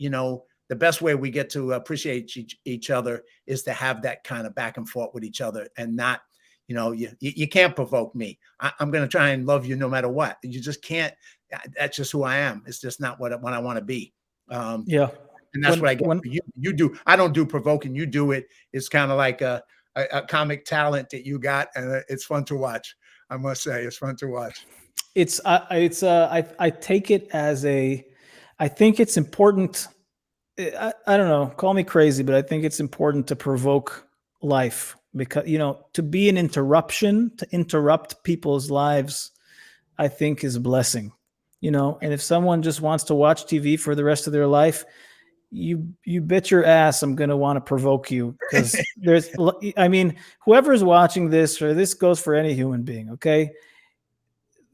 the best way we get to appreciate each other is to have that kind of back and forth with each other and not, you can't provoke me. I'm going to try and love you no matter what. You just can't that's just who I am. It's just not what I want to be. Yeah. And that's what I get for you. You do. I don't do provoking. You do it. It's kind of like a comic talent that you got, and it's fun to watch. I must say, it's fun to watch. I take it as I think it's important. I don't know, call me crazy, but I think it's important to provoke life because, to be an interruption, to interrupt people's lives, I think is a blessing, and if someone just wants to watch TV for the rest of their life, you bet your ass I'm going to want to provoke you because whoever's watching this, or this goes for any human being. Okay.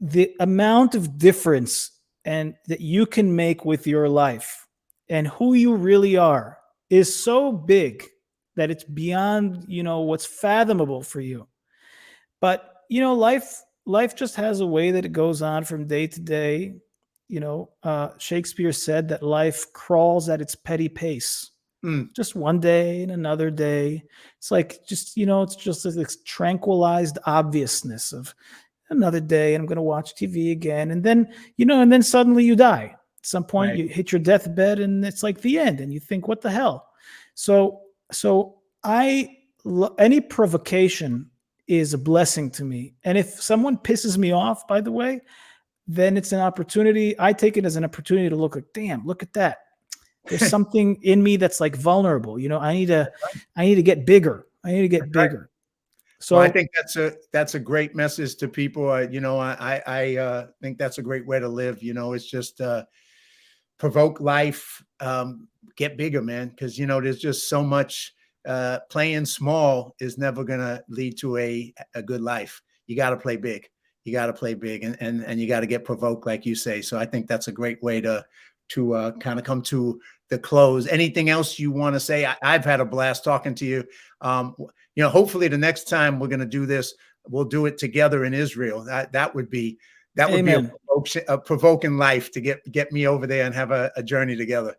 The amount of difference and that you can make with your life and who you really are is so big that it's beyond, what's fathomable for you. But, life just has a way that it goes on from day to day. Shakespeare said that life crawls at its petty pace. Just one day and another day. It's like, it's just this tranquilized obviousness of another day and I'm going to watch TV again. And then, suddenly you die. At some point you hit your deathbed and it's like the end. And you think, what the hell? So any provocation is a blessing to me. And if someone pisses me off, by the way, then it's an opportunity. I take it as an opportunity to look like, damn, look at that. There's something in me that's like vulnerable. I need to get bigger. I need to get bigger. So I think that's a great message to people. I think that's a great way to live. It's just provoke life, get bigger, man. Because there's just so much. Playing small is never gonna lead to a good life. You got to play big. You got to play big, and you got to get provoked, like you say. So I think that's a great way to kind of come to the close. Anything else you want to say? I've had a blast talking to you. Hopefully the next time we're going to do this, we'll do it together in Israel. That would be a provoking life to get me over there and have a journey together.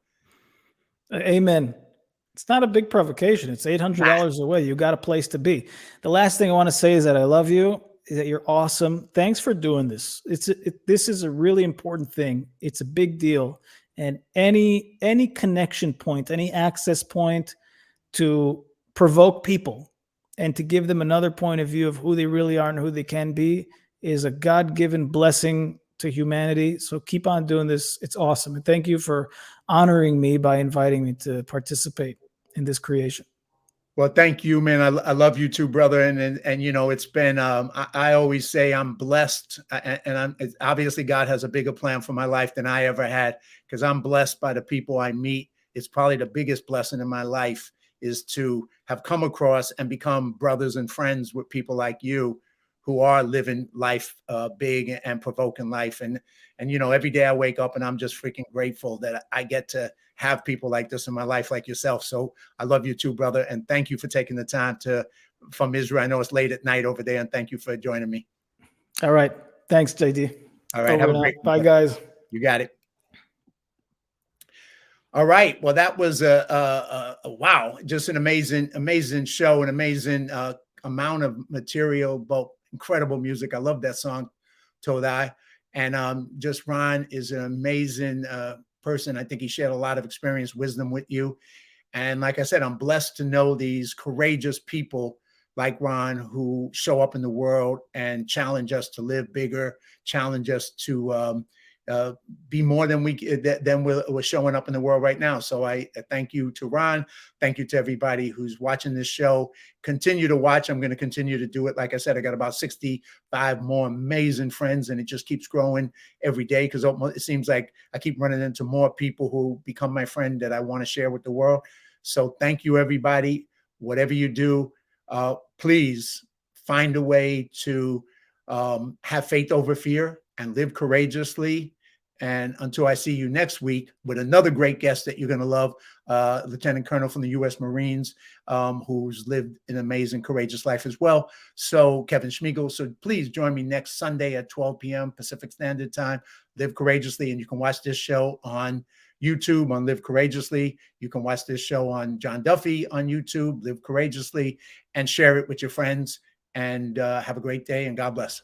Amen. It's not a big provocation. It's $800 away. You got a place to be. The last thing I want to say is that I love you, is that you're awesome. Thanks for doing this. This is a really important thing. It's a big deal. And any connection point, any access point to provoke people and to give them another point of view of who they really are and who they can be is a God-given blessing to humanity. So keep on doing this. It's awesome. And thank you for honoring me by inviting me to participate in this creation. Well, thank you, man. I love you too, brother. And it's been, I always say I'm blessed, and obviously God has a bigger plan for my life than I ever had, because I'm blessed by the people I meet. It's probably the biggest blessing in my life is to have come across and become brothers and friends with people like you who are living life big and provoking life. And every day I wake up and I'm just freaking grateful that I get to have people like this in my life, like yourself. So I love you too, brother. And thank you for taking the time from Israel. I know it's late at night over there, and thank you for joining me. All right. Thanks, JD. All right. Have a great Bye, guys. You got it. All right. Well, that was wow. Just an amazing show, an amazing amount of material, both incredible music. I love that song, Todai. And just Ron is an amazing person. I think he shared a lot of experience, wisdom with you. And like I said, I'm blessed to know these courageous people like Ron who show up in the world and challenge us to live bigger, challenge us to be more than we're showing up in the world right now. So I thank you to Ron. Thank you to everybody who's watching this show. Continue to watch. I'm going to continue to do it. Like I said, I got about 65 more amazing friends, and it just keeps growing every day because it seems like I keep running into more people who become my friend that I want to share with the world. So thank you, everybody. Whatever you do, please find a way to have faith over fear and live courageously. And until I see you next week with another great guest that you're going to love, Lieutenant Colonel from the U.S. Marines, who's lived an amazing, courageous life as well. So Kevin Schmiegel. So please join me next Sunday at 12 p.m. Pacific Standard Time. Live courageously. And you can watch this show on YouTube on Live Courageously. You can watch this show on John Duffy on YouTube, Live Courageously, and share it with your friends. And have a great day, and God bless.